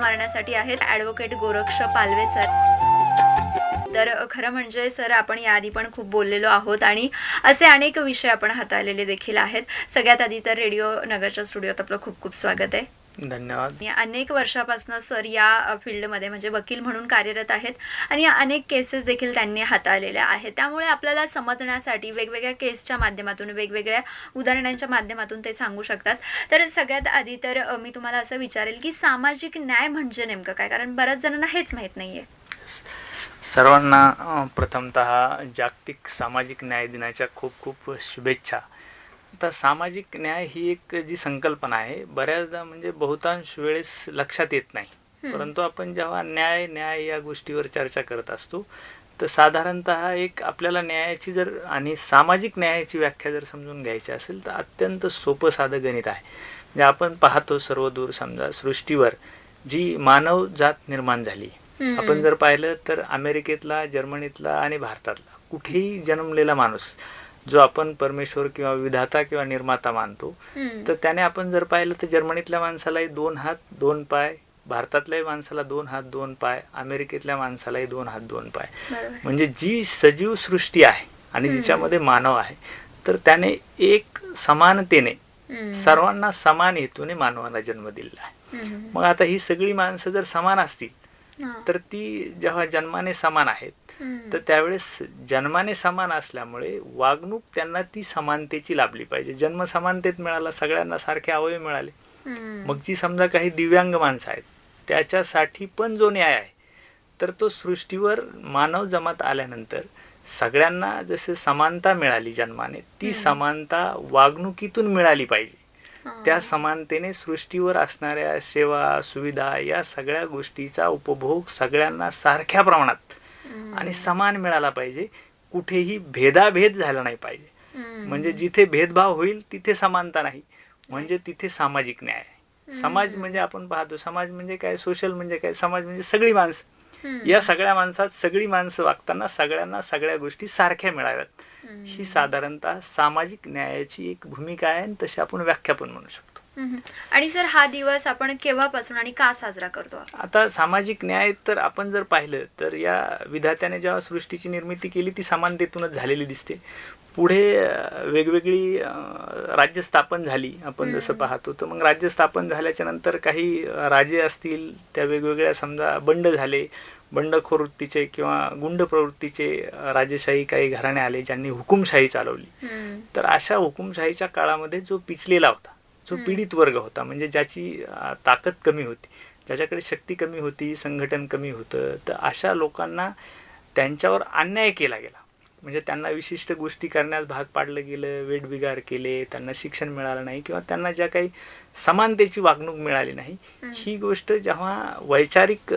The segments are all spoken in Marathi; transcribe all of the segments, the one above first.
मारण्यासाठी आहेत ॲडव्होकेट गोरक्ष पालवे सर. तर खरं म्हणजे सर आपण याआधी पण खूप बोललेलो आहोत आणि असे अनेक विषय आपण हाताळलेले देखील आहेत. सगळ्यात आधी तर रेडिओ नगरच्या स्टुडिओत आपलं खूप खूप स्वागत आहे. धन्यवाद. अनेक वर्षापासून सर या फील्डमध्ये म्हणजे वकील म्हणून कार्यरत आहेत आणि अनेक केसेस देखील त्यांनी हाताळलेल्या आहेत. त्यामुळे आपल्याला समजण्यासाठी वेगवेगळ्या केसच्या माध्यमातून वेगवेगळ्या उदाहरणांच्या माध्यमातून ते सांगू शकतात. तर सगळ्यात आधी तर मी तुम्हाला असं विचारेल की सामाजिक न्याय म्हणजे नेमकं काय, कारण बऱ्याच जणांना हेच माहीत नाहीये. सर्वांना प्रथमतः जागतिक सामाजिक न्याय दिनाच्या खूप खूप शुभेच्छा. आता सामाजिक न्याय ही एक जी संकल्पना आहे बऱ्याचदा म्हणजे बहुतांश वेळेस लक्षात येत नाही. परंतु आपण जेव्हा न्याय या गोष्टीवर चर्चा करत असतो तर साधारणतः एक आपल्याला न्यायाची जर आणि सामाजिक न्यायाची व्याख्या जर समजून घ्यायची असेल तर अत्यंत सोपं साधं गणित आहे. म्हणजे आपण पाहतो सर्वदूर समजा सृष्टीवर जी मानव जात निर्माण झाली, आपण जर पाहिलं तर अमेरिकेतला, जर्मनीतला आणि भारतातला कुठेही जन्मलेला माणूस जो आपण परमेश्वर किंवा विधाता किंवा निर्माता मानतो, तर त्याने आपण जर पाहिलं तर जर्मनीतल्या माणसालाही 2 हात 2 पाय, भारतातल्याही माणसाला 2 हात 2 पाय, अमेरिकेतल्या माणसालाही 2 हात 2 पाय. म्हणजे जी सजीव सृष्टी आहे आणि जिच्यामध्ये मानव आहे तर त्याने एक समानतेने सर्वांना समान हेतूने मानवाला जन्म दिलेला आहे. मग आता ही सगळी माणसं जर समान असतील तर ती जेव्हा जन्माने समान आहेत तर त्यावेळेस जन्माने समान असल्यामुळे वागणूक त्यांना ती समानतेची लाभली पाहिजे. जन्म समानतेत मिळाला, सगळ्यांना सारखे अवयव मिळाले. मग जी समजा काही दिव्यांग माणसं आहेत त्याच्यासाठी पण जो न्याय आहे तर तो सृष्टीवर मानव जमात आल्यानंतर सगळ्यांना जसे समानता मिळाली जन्माने, ती समानता वागणुकीतून मिळाली पाहिजे. त्या समानतेने सृष्टीवर असणाऱ्या सेवा सुविधा या सगळ्या गोष्टीचा उपभोग सगळ्यांना सारख्या प्रमाणात आणि समान मिळाला पाहिजे. कुठेही भेदाभेद झाला नाही पाहिजे. म्हणजे जिथे भेदभाव होईल तिथे समानता नाही, म्हणजे तिथे सामाजिक न्याय आहे. समाज म्हणजे आपण पाहतो समाज म्हणजे काय, सोशल म्हणजे काय, समाज म्हणजे सगळी माणसं. या सगळ्या माणसात सगळी माणसं वागताना सगळ्यांना सगळ्या गोष्टी सारख्या मिळाव्यात, ही साधारणतः सामाजिक न्यायाची एक भूमिका आहे आणि तशी आपण व्याख्या पण म्हणू शकतो. आणि सर हा दिवस आपण केव्हापासून आणि का साजरा करतो? आता सामाजिक न्याय तर आपण जर पाहिलं तर या विधात्याने जेव्हा सृष्टीची निर्मिती केली ती समानतेतूनच झालेली दिसते. पुढे वेगवेगळी राज्य स्थापन झाली आपण जसं पाहतो. तर मग राज्य स्थापन झाल्याच्या नंतर काही राजे असतील त्या वेगवेगळ्या समजा बंड झाले, बंडखोर वृत्तीचे किंवा गुंड प्रवृत्तीचे राजेशाही काही घराणे आले ज्यांनी हुकुमशाही चालवली. तर अशा हुकुमशाहीच्या काळामध्ये जो पिचलेला होता, जो पीडित वर्ग होता, म्हणजे ज्याची ताकद कमी होती, ज्याच्याकडे शक्ती कमी होती, संघटन कमी होतं, तर अशा लोकांना त्यांच्यावर अन्याय केला गेला. म्हणजे त्यांना विशिष्ट गोष्टी करण्यास भाग पाडलं गेलं, वेठबिगार केले, त्यांना शिक्षण मिळालं नाही किंवा त्यांना ज्या काही समानतेची वागणूक मिळाली नाही. ही गोष्ट जेव्हा वैचारिक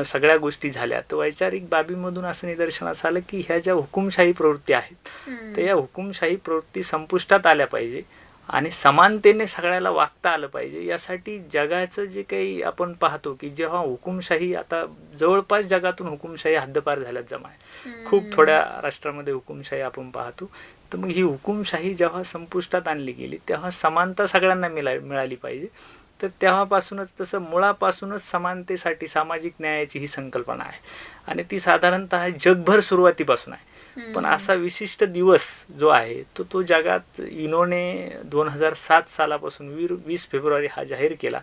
सगळ्या गोष्टी झाल्या तर वैचारिक बाबीमधून असं निदर्शनास आलं की ह्या ज्या हुकुमशाही प्रवृत्ती आहेत तर या हुकुमशाही प्रवृत्ती संपुष्टात आल्या पाहिजे आणि समानतेने सगळ्याला वागता आलं पाहिजे. यासाठी जगाचं जे काही आपण पाहतो की जेव्हा हुकुमशाही, आता जवळपास जगातून हुकुमशाही हद्दपार झाल्यात जमा आहे, खूप थोड्या राष्ट्रामध्ये हुकुमशाही आपण पाहतो. तर मग ही हुकुमशाही जेव्हा संपुष्टात आणली गेली तेव्हा समानता सगळ्यांना मिळाली पाहिजे. तर तेव्हापासूनच तसं मुळापासूनच समानतेसाठी सामाजिक न्यायाची ही संकल्पना आहे आणि ती साधारणतः जगभर सुरुवातीपासून आहे. पण असा विशिष्ट दिवस जो आहे तो जगात युनोने 2007 सालापासून 20 फेब्रुवारी हा जाहीर केला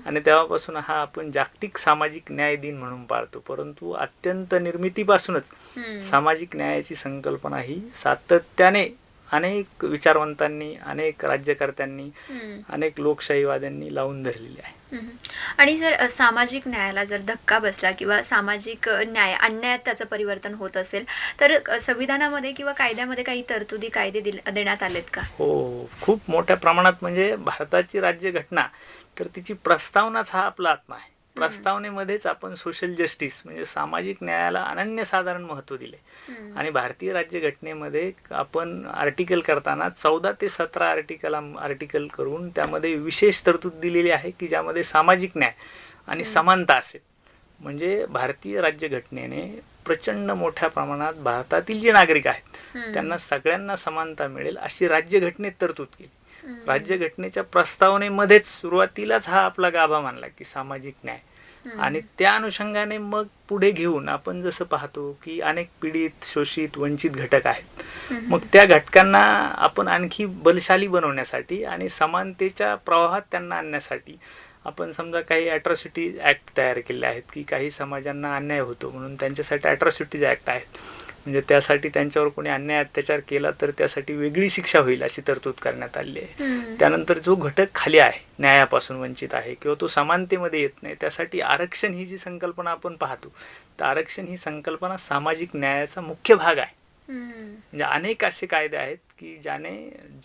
आणि तेव्हापासून हा आपण जागतिक सामाजिक न्याय दिन म्हणून पाळतो. परंतु अत्यंत निर्मितीपासूनच सामाजिक न्यायाची संकल्पना ही सातत्याने अनेक विचारवंतांनी, अनेक राज्यकर्त्यांनी, अनेक लोकशाहीवाद्यांनी लावून धरलेली आहे. आणि जर सामाजिक न्यायाला जर धक्का बसला किंवा सामाजिक न्याय अन्यायात त्याचं परिवर्तन होत असेल तर संविधानामध्ये किंवा कायद्यामध्ये काही तरतुदी कायदे देण्यात आलेत का? हो, खूप मोठ्या प्रमाणात. म्हणजे भारताची राज्यघटना तर तिची प्रस्तावनाच हा आपला आत्मा आहे. प्रस्तावनेमध्येच आपण सोशल जस्टिस म्हणजे सामाजिक न्यायाला अनन्यसाधारण महत्त्व दिले आणि भारतीय राज्यघटनेमध्ये आपण आर्टिकल करताना 14 ते 17 आर्टिकल करून त्यामध्ये विशेष तरतूद दिलेली आहे की ज्यामध्ये सामाजिक न्याय आणि समानता असेल. म्हणजे भारतीय राज्यघटनेने प्रचंड मोठ्या प्रमाणात भारतातील जे नागरिक आहेत त्यांना सगळ्यांना समानता मिळेल अशी राज्यघटनेत तरतूद केली. राज्यघटनेच्या प्रस्तावनेमध्येच सुरुवातीलाच हा आपला गाभा मानला की सामाजिक न्याय. आणि त्या अनुषंगाने मग पुढे घेऊन आपण जसं पाहतो की अनेक पीडित, शोषित, वंचित घटक आहेत. मग त्या घटकांना आपण आणखी बलशाली बनवण्यासाठी आणि समानतेच्या प्रवाहात त्यांना आणण्यासाठी आपण समजा काही अॅट्रॉसिटी ॲक्ट तयार केले आहेत की काही समाजांना अन्याय होतो म्हणून त्यांच्यासाठी अॅट्रॉसिटीज ॲक्ट आहेत. म्हणजे त्यासाठी त्यांच्यावर कोणी अन्याय अत्याचार केला तर त्यासाठी वेगळी शिक्षा होईल अशी तरतूद करण्यात आली आहे. त्यानंतर जो घटक खाली आहे, न्यायापासून वंचित आहे किंवा तो समानतेमध्ये येत नाही, त्यासाठी आरक्षण ही जी संकल्पना आपण पाहतो, तर आरक्षण ही संकल्पना सामाजिक न्यायाचा मुख्य भाग आहे. म्हणजे अनेक असे कायदे आहेत की ज्याने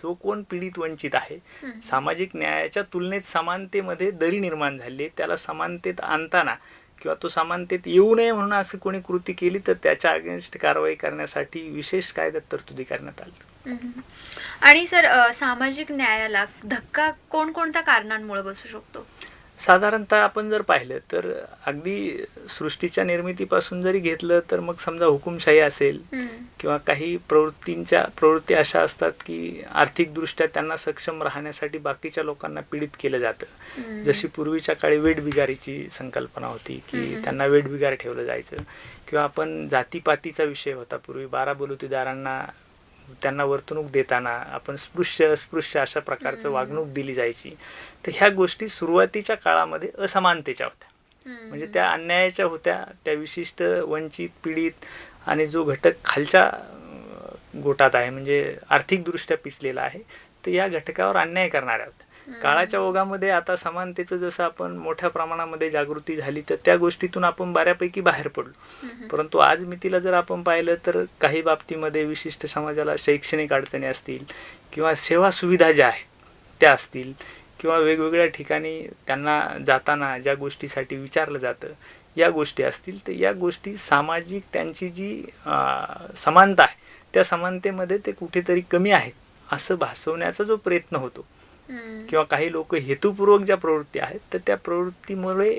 जो कोण पीडित, वंचित आहे, सामाजिक न्यायाच्या तुलनेत समानतेमध्ये दरी निर्माण झाली, त्याला समानतेत आणताना किंवा तो समानतेत येऊ नये म्हणून असं कोणी कृती केली तर त्याच्या अगेन्स्ट कारवाई करण्यासाठी विशेष कायद्यात तरतुदी करण्यात आली. आणि सर, सामाजिक न्यायाला धक्का कोणकोणत्या कारणांमुळे बसू शकतो? साधारणतः आपण जर पाहिलं तर अगदी सृष्टीच्या निर्मितीपासून जरी घेतलं तर मग समजा हुकुमशाही असेल किंवा काही प्रवृत्ती अशा असतात की आर्थिकदृष्ट्या त्यांना सक्षम राहण्यासाठी बाकीच्या लोकांना पीडित केलं जातं. जशी पूर्वीच्या काळी वेठबिगारीची संकल्पना होती की त्यांना वेठबिगार ठेवलं जायचं, किंवा आपण जातीपातीचा विषय होता पूर्वी, 12 बलुतेदारांना त्यांना वर्तणूक देताना आपण अस्पृश्य अशा प्रकारचं वागणूक दिली जायची. तर ह्या गोष्टी सुरुवातीच्या काळामध्ये असमानतेच्या होत्या, म्हणजे त्या अन्यायाच्या होत्या. त्या विशिष्ट वंचित, पीडित आणि जो घटक खालच्या गोटात आहे म्हणजे आर्थिकदृष्ट्या पिचलेला आहे, तर या घटकावर अन्याय करणाऱ्या होत्या. काळाच्या ओघामध्ये आता समानतेचं जसं आपण मोठ्या प्रमाणामध्ये जागृती झाली तर त्या गोष्टीतून आपण बऱ्यापैकी बाहेर पडलो. परंतु आज मितीला जर आपण पाहिलं तर काही बाबतीमध्ये विशिष्ट समाजाला शैक्षणिक अडचणी असतील किंवा सेवा सुविधा ज्या आहेत त्या असतील किंवा वेगवेगळ्या ठिकाणी त्यांना जाताना ज्या गोष्टीसाठी विचारलं जातं या गोष्टी असतील, तर या गोष्टी सामाजिक त्यांची जी समानता आहे त्या समानतेमध्ये ते कुठेतरी कमी आहेत असं भासवण्याचा जो प्रयत्न होतो, किंवा काही लोक हेतुपूर्वक ज्या प्रवृत्ती आहेत तर त्या प्रवृत्तीमुळे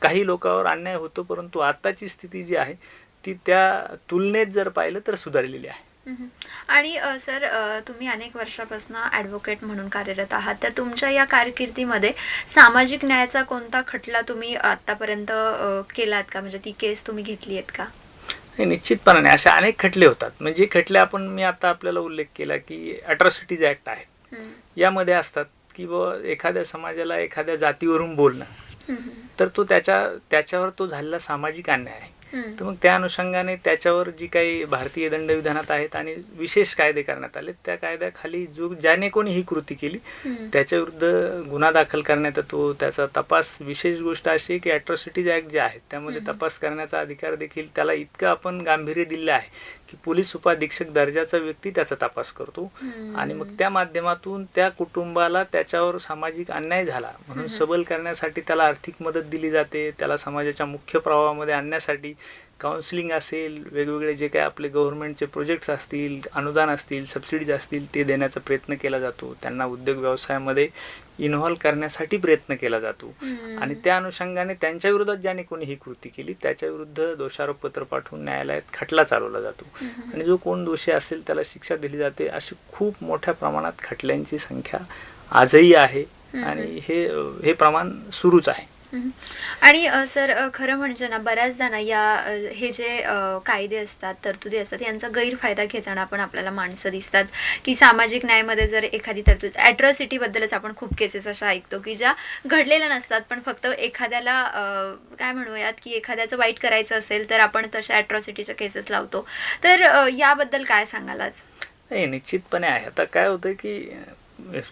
काही लोकांवर अन्याय होतो. परंतु आताची स्थिती जी आहे ती त्या तुलनेत जर पाहिलं तर सुधारलेली आहे. आणि सर, तुम्ही अनेक वर्षापासून ॲडव्होकेट म्हणून कार्यरत आहात, तर तुमच्या या कारकिर्दीमध्ये सामाजिक न्यायाचा कोणता खटला तुम्ही आतापर्यंत केलात का? म्हणजे ती केस तुम्ही घेतली आहेत का? निश्चितपणाने असे अनेक खटले होतात. म्हणजे खटले आपण मी आता आपल्याला उल्लेख केला की अॅट्रॉसिटीज ॲक्ट आहेत, यामध्ये असतात की एखाद्या समाजाला एखाद्या जातीवरून बोलणं तर तो त्याच्यावर तो झालेला सामाजिक अन्याय आहे. तर मग त्या अनुषंगाने त्याच्यावर जी काही भारतीय दंडविधानात आहेत आणि विशेष कायदे करण्यात आले, त्या कायद्याखाली ज्याने कोणी ही कृती केली त्याच्या विरुद्ध गुन्हा दाखल करण्यात येतो. त्याचा तपास, विशेष गोष्ट अशी की अॅट्रॉसिटीज ॲक्ट जे आहेत त्यामध्ये तपास करण्याचा अधिकार देखील त्याला इतकं आपण गांभीर्य दिलं आहे की पोलीस उपाधीक्षक दर्जाचा व्यक्ती त्याचा तपास करतो आणि मग त्या माध्यमातून त्या कुटुंबाला त्याच्यावर सामाजिक अन्याय झाला म्हणून सबल करण्यासाठी त्याला आर्थिक मदत दिली जाते. त्याला समाजाच्या मुख्य प्रवाहामध्ये आणण्यासाठी काउन्सिलिंग असेल, वेगवेगळे जे काही आपले गव्हर्नमेंटचे प्रोजेक्ट्स असतील, अनुदान असतील, सबसिडीज असतील ते देण्याचा प्रयत्न केला जातो. त्यांना उद्योग व्यवसायामध्ये इन्व्हॉल्व करण्यासाठी प्रयत्न केला जातो आणि त्या अनुषंगाने त्यांच्या विरोधात ज्याने कोणी ही कृती केली त्याच्या विरुद्ध दोषारोपपत्र पाठवून न्यायालयात खटला चालवला जातो आणि जो कोण दोषी असेल त्याला शिक्षा दिली जाते. अशी खूप मोठ्या प्रमाणात खटल्यांची संख्या आजही आहे आणि हे प्रमाण सुरूच आहे. आणि सर, खरं म्हणजे ना बऱ्याचदा ना हे जे कायदे असतात, तरतुदी असतात, यांचा गैरफायदा घेताना आपण आपल्याला माणसं दिसतात की सामाजिक न्यायामध्ये जर एखादी तरतूद, अॅट्रॉसिटी बद्दलच आपण खूप केसेस अशा ऐकतो की ज्या घडलेल्या नसतात पण फक्त एखाद्याला काय म्हणूयात की एखाद्याचं वाईट करायचं असेल तर आपण तशा अॅट्रॉसिटीच्या केसेस लावतो. तर याबद्दल काय सांगाल आज? नाही, निश्चितपणे आहे. आता काय होतं की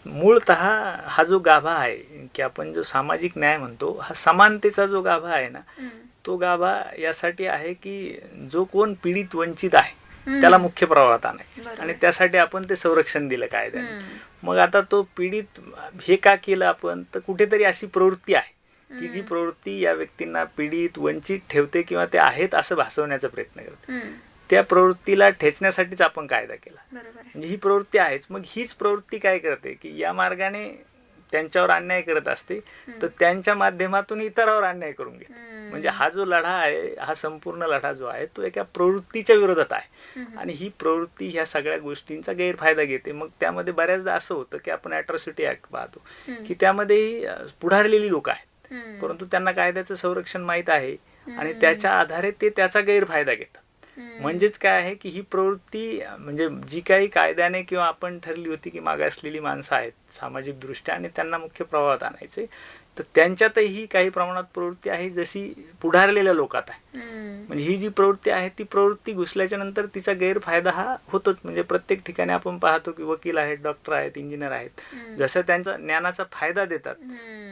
मूळतः हा जो गाभा आहे की आपण जो सामाजिक न्याय म्हणतो, हा समानतेचा जो गाभा आहे ना, तो गाभा यासाठी आहे की जो कोण पीडित, वंचित आहे त्याला मुख्य प्रवाहात आणायचं आणि त्यासाठी आपण ते संरक्षण दिलं कायद्याने. मग आता तो पीडित हे का केलं आपण, तर कुठेतरी अशी प्रवृत्ती आहे की जी प्रवृत्ती या व्यक्तींना पीडित, वंचित ठेवते किंवा ते आहेत असं भासवण्याचा प्रयत्न करते. त्या प्रवृत्तीला ठेचण्यासाठीच आपण कायदा केला. म्हणजे ही प्रवृत्ती आहेच. मग हीच प्रवृत्ती काय करते की या मार्गाने त्यांच्यावर अन्याय करत असते तर त्यांच्या माध्यमातून इतरांवर अन्याय करून घेते. म्हणजे हा जो लढा आहे, हा संपूर्ण लढा जो आहे तो एका प्रवृत्तीच्या विरोधात आहे आणि ही प्रवृत्ती ह्या सगळ्या गोष्टींचा गैरफायदा घेते. मग त्यामध्ये बऱ्याचदा असं होतं की आपण अॅट्रॉसिटी ऍक्ट पाहतो की त्यामध्ये पुढारलेली लोक आहेत परंतु त्यांना कायद्याचं संरक्षण माहीत आहे आणि त्याच्या आधारे ते त्याचा गैरफायदा घेतात. म्हणजेच काय आहे की ही प्रवृत्ती म्हणजे जी काही कायद्याने किंवा आपण ठरली होती की मागासलेली माणसं आहेत सामाजिक दृष्ट्या आणि त्यांना मुख्य प्रवाहात आणायचे, तर त्यांच्यातही काही प्रमाणात प्रवृत्ती आहे जशी पुढारलेल्या लोकात आहे. म्हणजे ही जी प्रवृत्ती आहे ती प्रवृत्ती घुसल्याच्या नंतर तिचा गैरफायदा हा होतोच. म्हणजे प्रत्येक ठिकाणी आपण पाहतो की वकील आहेत, डॉक्टर आहेत, इंजिनियर आहेत, जसं त्यांचा ज्ञानाचा फायदा देतात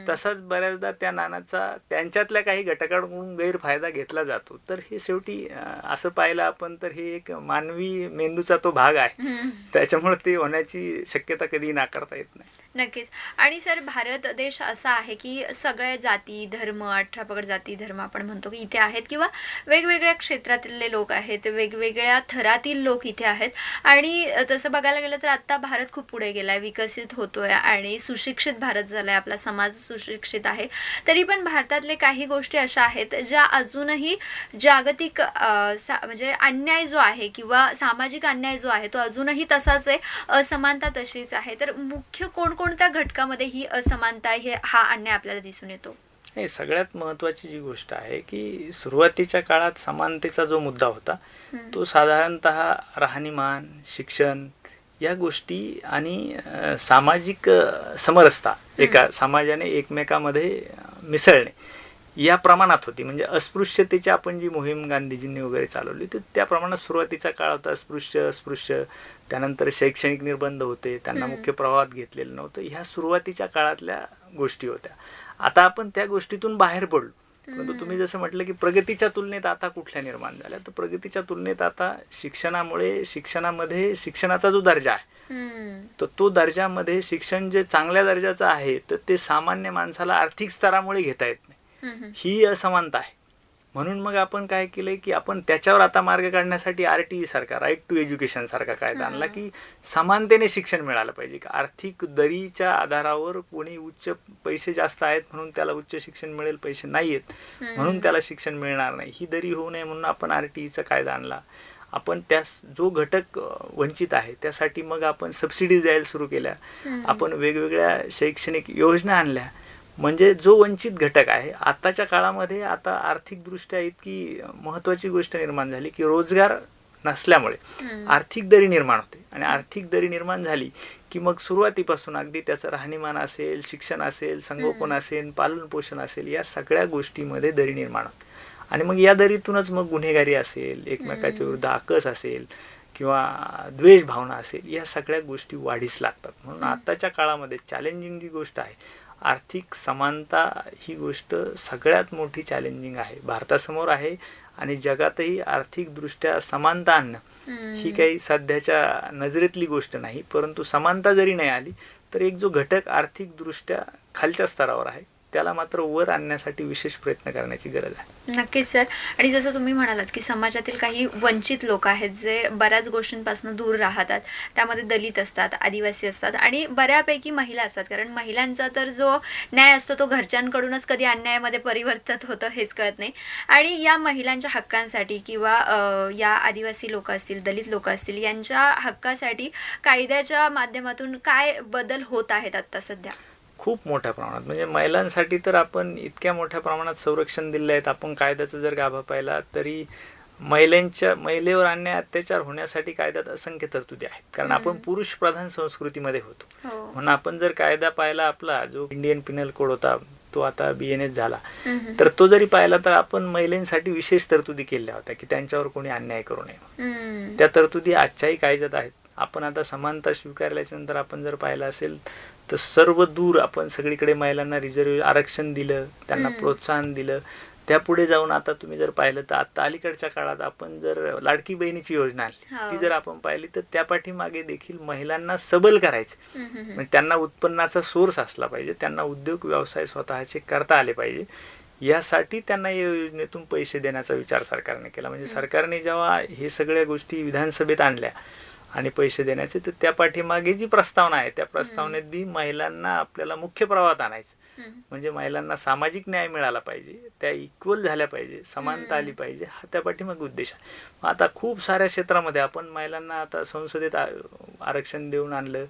तसाच बऱ्याचदा त्या ज्ञानाचा त्यांच्यातल्या काही घटकांकडून गैरफायदा घेतला जातो. तर हे शेवटी असं पाहिलं आपण तर हे एक मानवी मेंदूचा तो भाग आहे, त्याच्यामुळे ते होण्याची शक्यता कधी नाकारता येत नाही. नक्कीच. आणि सर, भारत देश असा आहे की सगळ्या जाती धर्म, 18 पगड जाती धर्म आपण म्हणतो की इथे आहेत, किंवा वेगवेगळ्या क्षेत्रातले लोक आहेत, वेगवेगळ्या थरातील लोक इथे आहेत. आणि तसं बघायला गेलं तर आता भारत खूप पुढे गेलाय, विकसित होतोय आणि सुशिक्षित भारत झालाय, आपला समाज सुशिक्षित आहे. तरी पण भारतातले काही गोष्टी अशा आहेत ज्या अजूनही जागतिक म्हणजे अन्याय जो आहे किंवा सामाजिक अन्याय जो आहे तो अजूनही तसाच आहे, असमानता तशीच आहे. तर मुख्य कोणत्या घटकामध्ये ही असमानता हा अन्याय आपल्याला दिसून येतो? नाही, सगळ्यात महत्त्वाची जी गोष्ट आहे की सुरुवातीच्या काळात समानतेचा जो मुद्दा होता तो साधारणतः राहणीमान, शिक्षण या गोष्टी आणि सामाजिक समरसता, एका समाजाने एकमेकामध्ये मिसळणे या प्रमाणात होती. म्हणजे अस्पृश्यतेची आपण जी मोहीम गांधीजींनी वगैरे चालवली तर त्या प्रमाणात सुरुवातीचा काळ होता. अस्पृश्य त्यानंतर शैक्षणिक निर्बंध होते, त्यांना मुख्य प्रवाहात घेतलेलं नव्हतं. ह्या सुरुवातीच्या काळातल्या गोष्टी होत्या. आता आपण त्या गोष्टीतून बाहेर पडलो, परंतु तुम्ही जसं म्हटलं की प्रगतीच्या तुलनेत आता कुठल्या निर्माण झाल्या, तर प्रगतीच्या तुलनेत आता शिक्षणामुळे शिक्षणामध्ये शिक्षणाचा जो दर्जा आहे तर तो दर्जामध्ये शिक्षण जे चांगल्या दर्जाचं आहे तर ते सामान्य माणसाला आर्थिक स्तरामुळे घेता येत नाही. ही असमानता आहे. म्हणून मग आपण काय केलंय की आपण त्याच्यावर आता मार्ग काढण्यासाठी RTE सारखा, राईट टू एज्युकेशन सारखा कायदा आणला की समानतेने शिक्षण मिळालं पाहिजे. आर्थिक दरीच्या आधारावर कोणी उच्च पैसे जास्त आहेत म्हणून त्याला उच्च शिक्षण मिळेल, पैसे नाही आहेत म्हणून त्याला शिक्षण मिळणार नाही, ही दरी होऊ नये म्हणून आपण RTEचा कायदा आणला. आपण त्या जो घटक वंचित आहे त्यासाठी मग आपण सबसिडीज द्यायला सुरू केल्या. आपण वेगवेगळ्या शैक्षणिक योजना आणल्या. म्हणजे जो वंचित घटक आहे आताच्या काळामध्ये आता आर्थिकदृष्ट्या इतकी महत्त्वाची गोष्ट निर्माण झाली की रोजगार नसल्यामुळे आर्थिक दरी निर्माण होते. आणि आर्थिक दरी निर्माण झाली की मग सुरुवातीपासून अगदी त्याचं राहणीमान असेल, शिक्षण असेल, संगोपन असेल, पालन पोषण असेल, या सगळ्या गोष्टीमध्ये दरी निर्माण होते. आणि मग या दरीतूनच मग गुन्हेगारी असेल, एकमेकाच्या विरुद्ध आकस असेल किंवा द्वेष भावना असेल, या सगळ्या गोष्टी वाढीस लागतात. म्हणून आताच्या काळामध्ये चॅलेंजिंग जी गोष्ट आहे आर्थिक समानता, ही गोष्ट सगळ्यात मोठी चॅलेंजिंग आहे, भारतासमोर आहे. आणि जगातही आर्थिकदृष्ट्या समानता आणणं ही काही सध्याच्या नजरेतली गोष्ट नाही. परंतु समानता जरी नाही आली तर एक जो घटक आर्थिकदृष्ट्या खालच्या स्तरावर आहे त्याला मात्र वर आणण्यासाठी विशेष प्रयत्न करण्याची गरज आहे. नक्कीच सर. आणि जसं तुम्ही म्हणालात की समाजातील काही वंचित लोक आहेत जे बऱ्याच गोष्टींपासून दूर राहतात, त्यामध्ये दलित असतात, आदिवासी असतात आणि बऱ्यापैकी महिला असतात. कारण महिलांचा तर जो न्याय असतो तो घरच्यांकडूनच कधी अन्यायामध्ये परिवर्तित होतं हेच कळत नाही. आणि या महिलांच्या हक्कांसाठी किंवा या आदिवासी लोक असतील, दलित लोक असतील, यांच्या हक्कासाठी कायद्याच्या माध्यमातून काय बदल होत आहेत आता सध्या? खूप मोठ्या प्रमाणात. म्हणजे महिलांसाठी तर आपण इतक्या मोठ्या प्रमाणात संरक्षण दिले आहेत. आपण कायद्याचा जर गाभा पाहिला तरी महिलेवर अन्याय अत्याचार होण्यासाठी कायद्यात असंख्य तरतुदी आहेत. कारण आपण पुरुष प्रधान संस्कृतीमध्ये होतो. म्हणून आपण जर कायदा पाहिला, आपला जो इंडियन पिनल कोड होता तो आता BNS झाला, तर तो जरी पाहिला तर आपण महिलांसाठी विशेष तरतुदी केल्या होत्या की त्यांच्यावर कोणी अन्याय करू नये. त्या तरतुदी आजच्याही कायद्यात आहेत. आपण आता समानता स्वीकारल्याच्या नंतर आपण जर पाहिलं असेल तर सर्व दूर आपण सगळीकडे महिलांना रिझर्व आरक्षण दिलं, त्यांना प्रोत्साहन दिलं. त्यापुढे जाऊन आता तुम्ही जर पाहिलं तर आता अलीकडच्या काळात आपण जर लाडकी बहिणीची योजना आणली ती जर आपण पाहिली तर त्या पाठीमागे देखील महिलांना सबल करायचं, म्हणजे त्यांना उत्पन्नाचा सोर्स असला पाहिजे, त्यांना उद्योग व्यवसाय स्वतःचे करता आले पाहिजे, यासाठी त्यांना या योजनेतून पैसे देण्याचा विचार सरकारने केला. म्हणजे सरकारने जेव्हा हे सगळ्या गोष्टी विधानसभेत आणल्या आणि पैसे देण्याचे, तर त्या पाठीमागे जी प्रस्तावना आहे त्या प्रस्तावनेत बी महिलांना आपल्याला मुख्य प्रवाहात आणायचं. म्हणजे महिलांना सामाजिक न्याय मिळाला पाहिजे, त्या इक्वल झाल्या पाहिजे, समानता आली पाहिजे, हा त्या पाठीमागे उद्देश आहे. आता खूप साऱ्या क्षेत्रामध्ये आपण महिलांना आता संसदेत आरक्षण देऊन आणलं,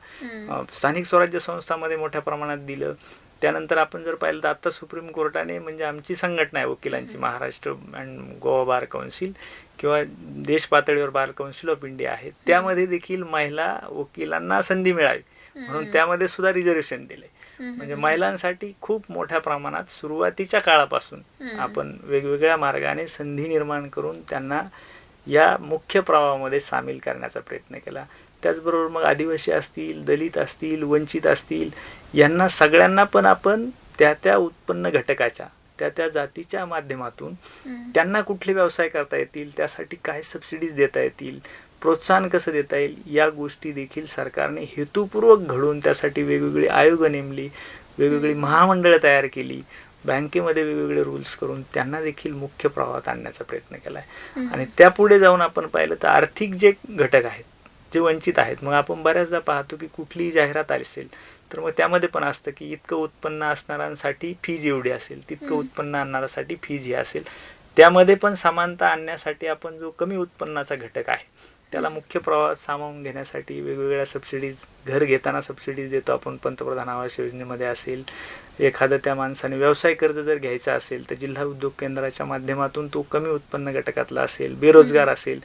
स्थानिक स्वराज्य संस्थांमध्ये मोठ्या प्रमाणात दिलं. त्यानंतर आपण जर पाहिलं तर आता सुप्रीम कोर्टाने म्हणजे आमची संघटना आहे वकिलांची, Maharashtra and Goa bar council किंवा देश पातळीवर बार काउन्सिल ऑफ इंडिया आहे, त्यामध्ये देखील महिला वकिलांना संधी मिळावी म्हणून त्यामध्ये सुद्धा रिझर्वेशन दिले. म्हणजे महिलांसाठी खूप मोठ्या प्रमाणात सुरुवातीच्या काळापासून आपण वेगवेगळ्या मार्गाने संधी निर्माण करून त्यांना या मुख्य प्रवाहामध्ये सामील करण्याचा प्रयत्न केला. त्याचबरोबर मग आदिवासी असतील, दलित असतील, वंचित असतील, यांना सगळ्यांना पण आपण त्या त्या उत्पन्न घटकाच्या त्या त्या जातीच्या माध्यमातून त्यांना कुठले व्यवसाय करता येतील, त्यासाठी काय सबसिडीज देता येतील, प्रोत्साहन कसं देता येईल, या गोष्टी देखील सरकारने हेतुपूर्वक घडवून त्यासाठी वेगवेगळी आयोग नेमली, वेगवेगळी महामंडळं तयार केली, बँकेमध्ये वेगवेगळे रूल्स करून त्यांना देखील मुख्य प्रवाहात आणण्याचा प्रयत्न केला आहे. आणि त्यापुढे जाऊन आपण पाहिलं तर आर्थिक जे घटक आहेत, जे वंचित आहेत, मग आपण बऱ्याचदा पाहतो की कुठलीही जाहिरात आली असेल तर मग त्यामध्ये पण असतं की इतकं उत्पन्न असणाऱ्यांसाठी फीज एवढी असेल, तितकं उत्पन्न आणणाऱ्यासाठी फीज ही असेल. त्यामध्ये पण समानता आणण्यासाठी आपण जो कमी उत्पन्नाचा घटक आहे त्याला मुख्य प्रवाहात सामावून घेण्यासाठी वेगवेगळ्या सबसिडीज, घर घेताना सबसिडीज देतो आपण, पंतप्रधान आवास योजनेमध्ये असेल, एखादं त्या माणसाने व्यवसाय कर्ज जर घ्यायचा असेल तर जिल्हा उद्योग केंद्राच्या माध्यमातून तो कमी उत्पन्न घटकातला असेल, बेरोजगार असेल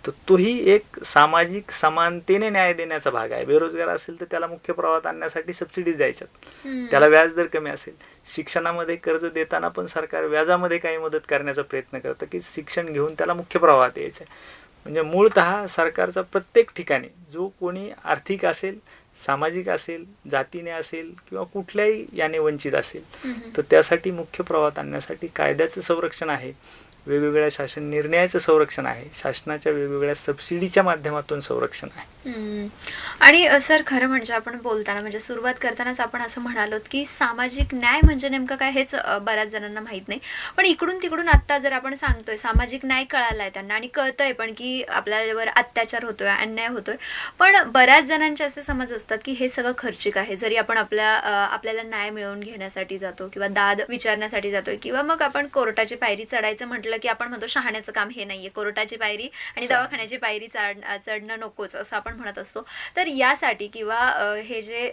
तर तोही एक सामाजिक समानतेने न्याय देण्याचा भाग आहे. बेरोजगार असेल तर त्याला मुख्य प्रवाहात आणण्यासाठी सबसिडीज द्यायच्यात, त्याला व्याजदर कमी असेल. शिक्षणामध्ये कर्ज देताना पण सरकार व्याजामध्ये काही मदत करण्याचा प्रयत्न करतं की शिक्षण घेऊन त्याला मुख्य प्रवाहात यायचं. म्हणजे मूळतः सरकारचा प्रत्येक ठिकाणी जो कोणी आर्थिक असेल, सामाजिक असेल, जातीने असेल किंवा कुठल्याही याने वंचित असेल तर त्यासाठी मुख्य प्रवाहात आणण्यासाठी कायद्याचं संरक्षण आहे, वेगवेगळ्या शासन निर्णयाचं संरक्षण आहे, शासनाच्या वेगवेगळ्या सबसिडीच्या माध्यमातून संरक्षण आहे. आणि सर खरं म्हणजे आपण बोलताना म्हणजे सुरुवात करतानाच आपण असं म्हणालो की सामाजिक न्याय म्हणजे नेमकं काय हेच बऱ्याच जणांना माहित नाही. पण इकडून तिकडून आता जर आपण सांगतोय सामाजिक न्याय कळालाय त्यांना आणि कळतंय पण की आपल्यावर अत्याचार होतोय, अन्याय होतोय, पण बऱ्याच जणांचे असे समज असतात की हे सगळं खर्चिक आहे. जरी आपण आपल्याला न्याय मिळवून घेण्यासाठी जातो किंवा दाद विचारण्यासाठी जातोय किंवा मग आपण कोर्टाची पायरी चढायचं म्हटलं की आपण म्हणतो शहाण्याचं काम हे नाहीये, कोर्टाची पायरी आणि दवाखान्याची पायरी चढणं नकोच असं आपण म्हणत असतो. तर यासाठी किंवा हे जे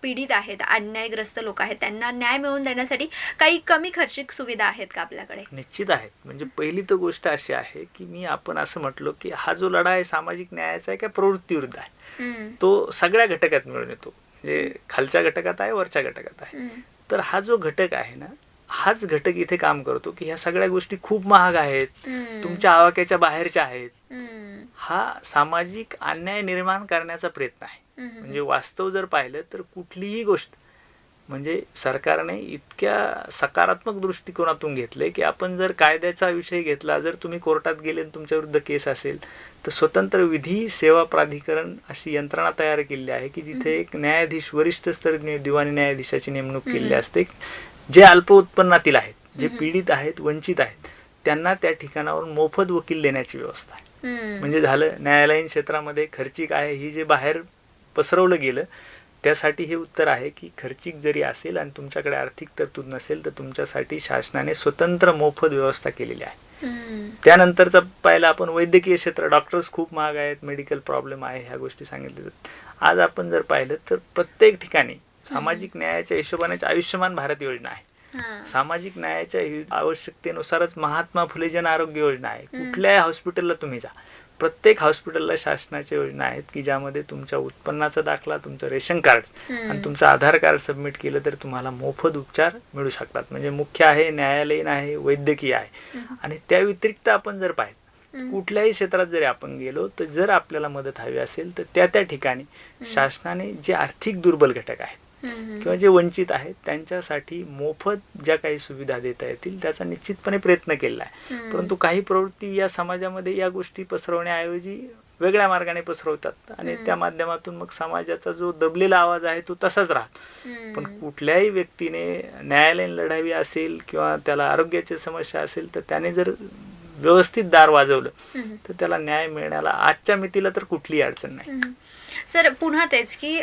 पीडित आहेत, अन्यायग्रस्त लोक आहेत, त्यांना न्याय मिळवून देण्यासाठी काही कमी खर्चिक सुविधा आहेत का आपल्याकडे? निश्चित आहेत. म्हणजे पहिली तर गोष्ट अशी आहे की आपण असं म्हटलो की हा जो लढा आहे सामाजिक न्यायाचा आहे का प्रवृत्ती विरुद्ध आहे, तो सगळ्या घटकात मिळून येतो. म्हणजे खालच्या घटकात आहे, वरच्या घटकात आहे. तर हा जो घटक आहे ना, हाच घटक इथे काम करतो की ह्या सगळ्या गोष्टी खूप महाग आहेत, तुमच्या आवाक्याच्या बाहेरच्या आहेत. हा सामाजिक अन्याय निर्माण करण्याचा प्रयत्न आहे. म्हणजे वास्तव जर पाहिलं तर कुठलीही गोष्ट म्हणजे सरकारने इतक्या सकारात्मक दृष्टिकोनातून घेतले की आपण जर कायद्याचा विषय घेतला, जर तुम्ही कोर्टात गेले तुमच्या विरुद्ध केस असेल तर स्वतंत्र विधी सेवा प्राधिकरण अशी यंत्रणा तयार केली आहे की जिथे एक न्यायाधीश, वरिष्ठ स्तर दिवाणी न्यायाधीशाची नेमणूक केलेली असते. जे अल्प उत्पन्नातील आहेत, जे पीडित आहेत, वंचित आहेत, त्यांना त्या ठिकाणावर मोफत वकील देण्याची व्यवस्था आहे. म्हणजे झालं न्यायालयीन क्षेत्रामध्ये खर्चिक आहे ही जे बाहेर पसरवलं गेलं त्यासाठी हे उत्तर आहे की खर्चिक जरी असेल आणि तुमच्याकडे आर्थिक तरतूद नसेल तर तुमच्यासाठी शासनाने स्वतंत्र मोफत व्यवस्था केलेली आहे. त्यानंतरचा पाहिला आपण वैद्यकीय क्षेत्र, डॉक्टर्स खूप महाग आहेत, मेडिकल प्रॉब्लेम आहे, ह्या गोष्टी सांगितल्या जातात. आज आपण जर पाहिलं तर प्रत्येक ठिकाणी सामाजिक न्यायाच्या हिशोबाने आयुष्यमान भारत योजना आहे. सामाजिक न्यायाच्या आवश्यकतेनुसारच महात्मा फुले जन आरोग्य योजना आहे. कुठल्याही हॉस्पिटलला तुम्ही जा, प्रत्येक हॉस्पिटलला शासनाच्या योजना आहेत की ज्यामध्ये तुमच्या उत्पन्नाचा दाखला, तुमचं रेशन कार्ड आणि तुमचं आधार कार्ड सबमिट केलं तर तुम्हाला मोफत उपचार मिळू शकतात. म्हणजे मुख्य आहे, न्यायालयीन आहे, वैद्यकीय आहे. आणि त्या व्यतिरिक्त आपण जर पाहिलं कुठल्याही क्षेत्रात जरी आपण गेलो तर जर आपल्याला मदत हवी असेल तर त्या त्या ठिकाणी शासनाने जे आर्थिक दुर्बल घटक आहेत किंवा जे वंचित आहेत त्यांच्यासाठी मोफत ज्या काही सुविधा देता येतील त्याचा निश्चितपणे प्रयत्न केला आहे. परंतु काही प्रवृत्ती या समाजामध्ये या गोष्टी पसरवण्याऐवजी वेगळ्या मार्गाने पसरवतात आणि त्या माध्यमातून मग समाजाचा जो दबलेला आवाज आहे तो तसाच राहतो. पण कुठल्याही व्यक्तीने न्यायालयीन लढावी असेल किंवा त्याला आरोग्याची समस्या असेल तर त्याने जर व्यवस्थित दार वाजवलं तर त्याला न्याय मिळण्याला आजच्या मितीला तर कुठलीही अडचण नाही. सर पुन्हा तेच की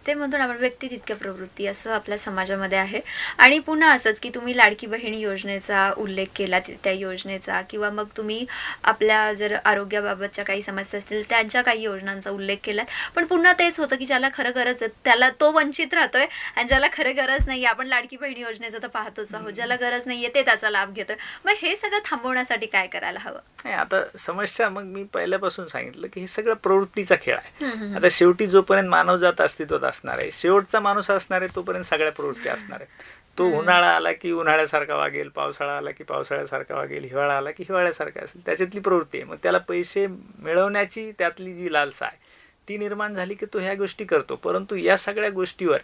ते म्हणतो ना आपण व्यक्ती तितक्या प्रवृत्ती असं आपल्या समाजामध्ये आहे. आणि पुन्हा असंच की तुम्ही लाडकी बहीण योजनेचा उल्लेख केला, त्या योजनेचा, किंवा मग तुम्ही आपल्या जर आरोग्याबाबतच्या काही समस्या असतील त्यांच्या काही योजनांचा उल्लेख केला. पण पुन्हा तेच होतं की ज्याला खरं गरज आहे त्याला तो वंचित राहतोय, आणि ज्याला खरं गरज नाही आपण लाडकी बहीण योजनेचं तर पाहतोच आहोत, ज्याला गरज नाहीये ते त्याचा लाभ घेतोय. मग हे सगळं थांबवण्यासाठी काय करायला हवं? नाही, आता समस्या मग मी पहिल्यापासून सांगितलं की हे सगळं प्रवृत्तीचा खेळ आहे. हम्म. आता शेवटी जोपर्यंत मानवजात अस्तित्वात असणार आहे, शेवटचा माणूस असणार आहे, तोपर्यंत सगळ्या प्रवृत्ती असणार आहेत. तो उन्हाळा आला की उन्हाळ्यासारखा वागेल, पावसाळा आला की पावसाळ्यासारखा वागेल, हिवाळा आला की हिवाळ्यासारखा असेल. त्याच्यातली प्रवृत्ती आहे. मग त्याला पैसे मिळवण्याची त्यातली जी लालसा आहे ती निर्माण झाली की तो ह्या गोष्टी करतो. परंतु या सगळ्या गोष्टीवर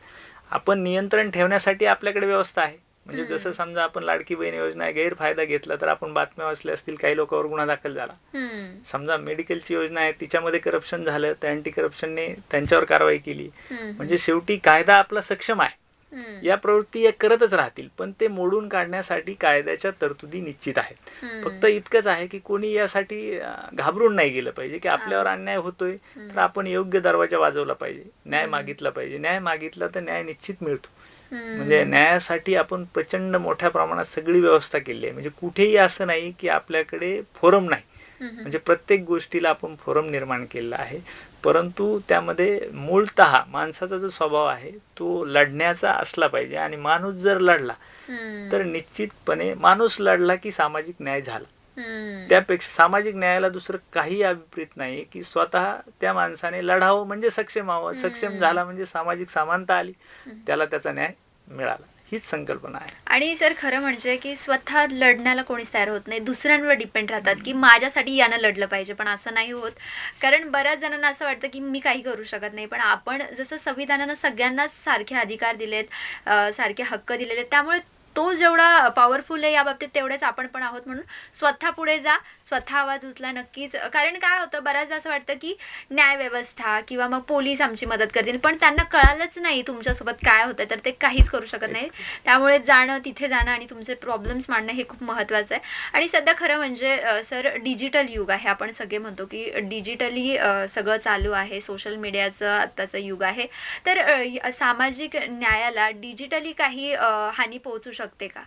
आपण नियंत्रण ठेवण्यासाठी आपल्याकडे व्यवस्था आहे. म्हणजे जसं समजा आपण लाडकी बहीण योजना गैरफायदा घेतला तर आपण बातम्या वाचल्या असतील, काही लोकांवर गुन्हा दाखल झाला. समजा मेडिकलची योजना आहे तिच्यामध्ये करप्शन झालं तर अँटी करप्शनने त्यांच्यावर कारवाई केली. म्हणजे शेवटी कायदा आपला सक्षम आहे. या प्रवृत्ती करतच राहतील, पण ते मोडून काढण्यासाठी कायद्याच्या तरतुदी निश्चित आहेत. फक्त इतकंच आहे की कोणी यासाठी घाबरून नाही गेलं पाहिजे की आपल्यावर अन्याय होतोय तर आपण योग्य दरवाजा वाजवला पाहिजे, न्याय मागितला पाहिजे. न्याय मागितला तर न्याय निश्चित मिळतो. म्हणजे न्यायासाठी आपण प्रचंड मोठ्या प्रमाणात सगळी व्यवस्था केली आहे. म्हणजे कुठेही असं नाही की आपल्याकडे फोरम नाही. म्हणजे प्रत्येक गोष्टीला आपण फोरम निर्माण केलेला आहे. परंतु त्यामध्ये मूळतः माणसाचा जो स्वभाव आहे तो लढण्याचा असला पाहिजे. आणि माणूस जर लढला तर निश्चितपणे माणूस लढला की सामाजिक न्याय झाला. त्यापेक्षा सामाजिक न्यायाला दुसरं काही अभिप्रेत नाही की स्वतः त्या माणसाने लढावं म्हणजे सक्षम व्हावं. सक्षम झाला म्हणजे सामाजिक समानता आली, त्याला त्याचा न्याय मिळाला. हीच संकल्पना आहे. आणि सर खरं म्हणजे की स्वतः लढण्याला कोणीच तयार होत नाही, दुसऱ्यांवर डिपेंड राहतात की माझ्यासाठी यानं लढलं पाहिजे. पण असं नाही होत, कारण बऱ्याच जणांना असं वाटतं की मी काही करू शकत नाही. पण आपण जसं संविधानानं सगळ्यांनाच सारखे अधिकार दिलेत, सारखे हक्क दिलेले, त्यामुळे तो जेवढा पॉवरफुल आहे या बाबतीत तेवढेच आपण पण आहोत. म्हणून स्वतः पुढे जा, स्वतः आवाज उचला नक्कीच. कारण काय होतं, बऱ्याचदा असं वाटतं की न्याय व्यवस्था किंवा मग पोलीस आमची मदत करतील, पण त्यांना कळालंच नाही तुमच्यासोबत काय होतं तर ते काहीच करू शकत नाही. त्यामुळे जाणं, तिथे जाणं आणि तुमचे प्रॉब्लेम्स मांडणं हे खूप महत्त्वाचं आहे. आणि सध्या खरं म्हणजे सर डिजिटल युग आहे. आपण सगळे म्हणतो की डिजिटली सगळं चालू आहे, सोशल मीडियाचं आत्ताचं युग आहे. तर सामाजिक न्यायाला डिजिटली काही हानी पोहोचू शकते का?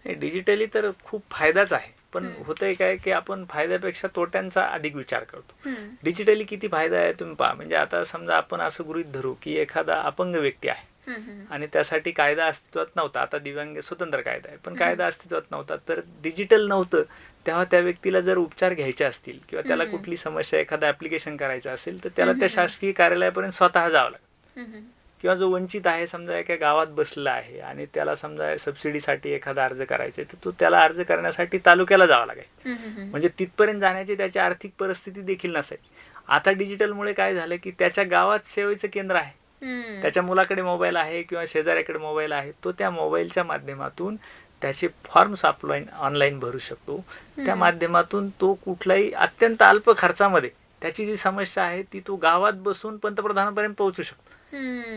डिजिटली तर खूप फायदाच आहे. पण होतंय काय की आपण फायद्यापेक्षा तोट्यांचा अधिक विचार करतो. डिजिटली किती फायदा आहे तुम्ही पहा. म्हणजे आता समजा आपण असं गृहीत धरू की एखादा अपंग व्यक्ती आहे आणि त्यासाठी कायदा अस्तित्वात नव्हता. आता दिव्यांग स्वतंत्र कायदा आहे, पण कायदा अस्तित्वात नव्हता. तर डिजिटल नव्हतं तेव्हा त्या व्यक्तीला जर उपचार घ्यायचे असतील किंवा त्याला कुठली समस्या, एखादं ऍप्लिकेशन करायचं असेल तर त्याला त्या शासकीय कार्यालयापर्यंत स्वतः जावं लागतं. किंवा जो वंचित आहे, समजा एका गावात बसला आहे आणि त्याला समजा सबसिडीसाठी एखादा अर्ज करायचा आहे तर तो त्याला अर्ज करण्यासाठी तालुक्याला जावं लागेल. म्हणजे तिथपर्यंत जाण्याची त्याची आर्थिक परिस्थिती देखील नसायची. आता डिजिटलमुळे काय झालं की त्याच्या गावात सेवेचं केंद्र आहे, त्याच्या मुलाकडे मोबाईल आहे किंवा शेजाऱ्याकडे मोबाईल आहे, तो त्या मोबाईलच्या माध्यमातून त्याचे फॉर्म्स ऑनलाईन भरू शकतो. त्या माध्यमातून तो कुठलाही अत्यंत अल्प खर्चामध्ये त्याची जी समस्या आहे ती तो गावात बसून पंतप्रधानांपर्यंत पोहोचू शकतो.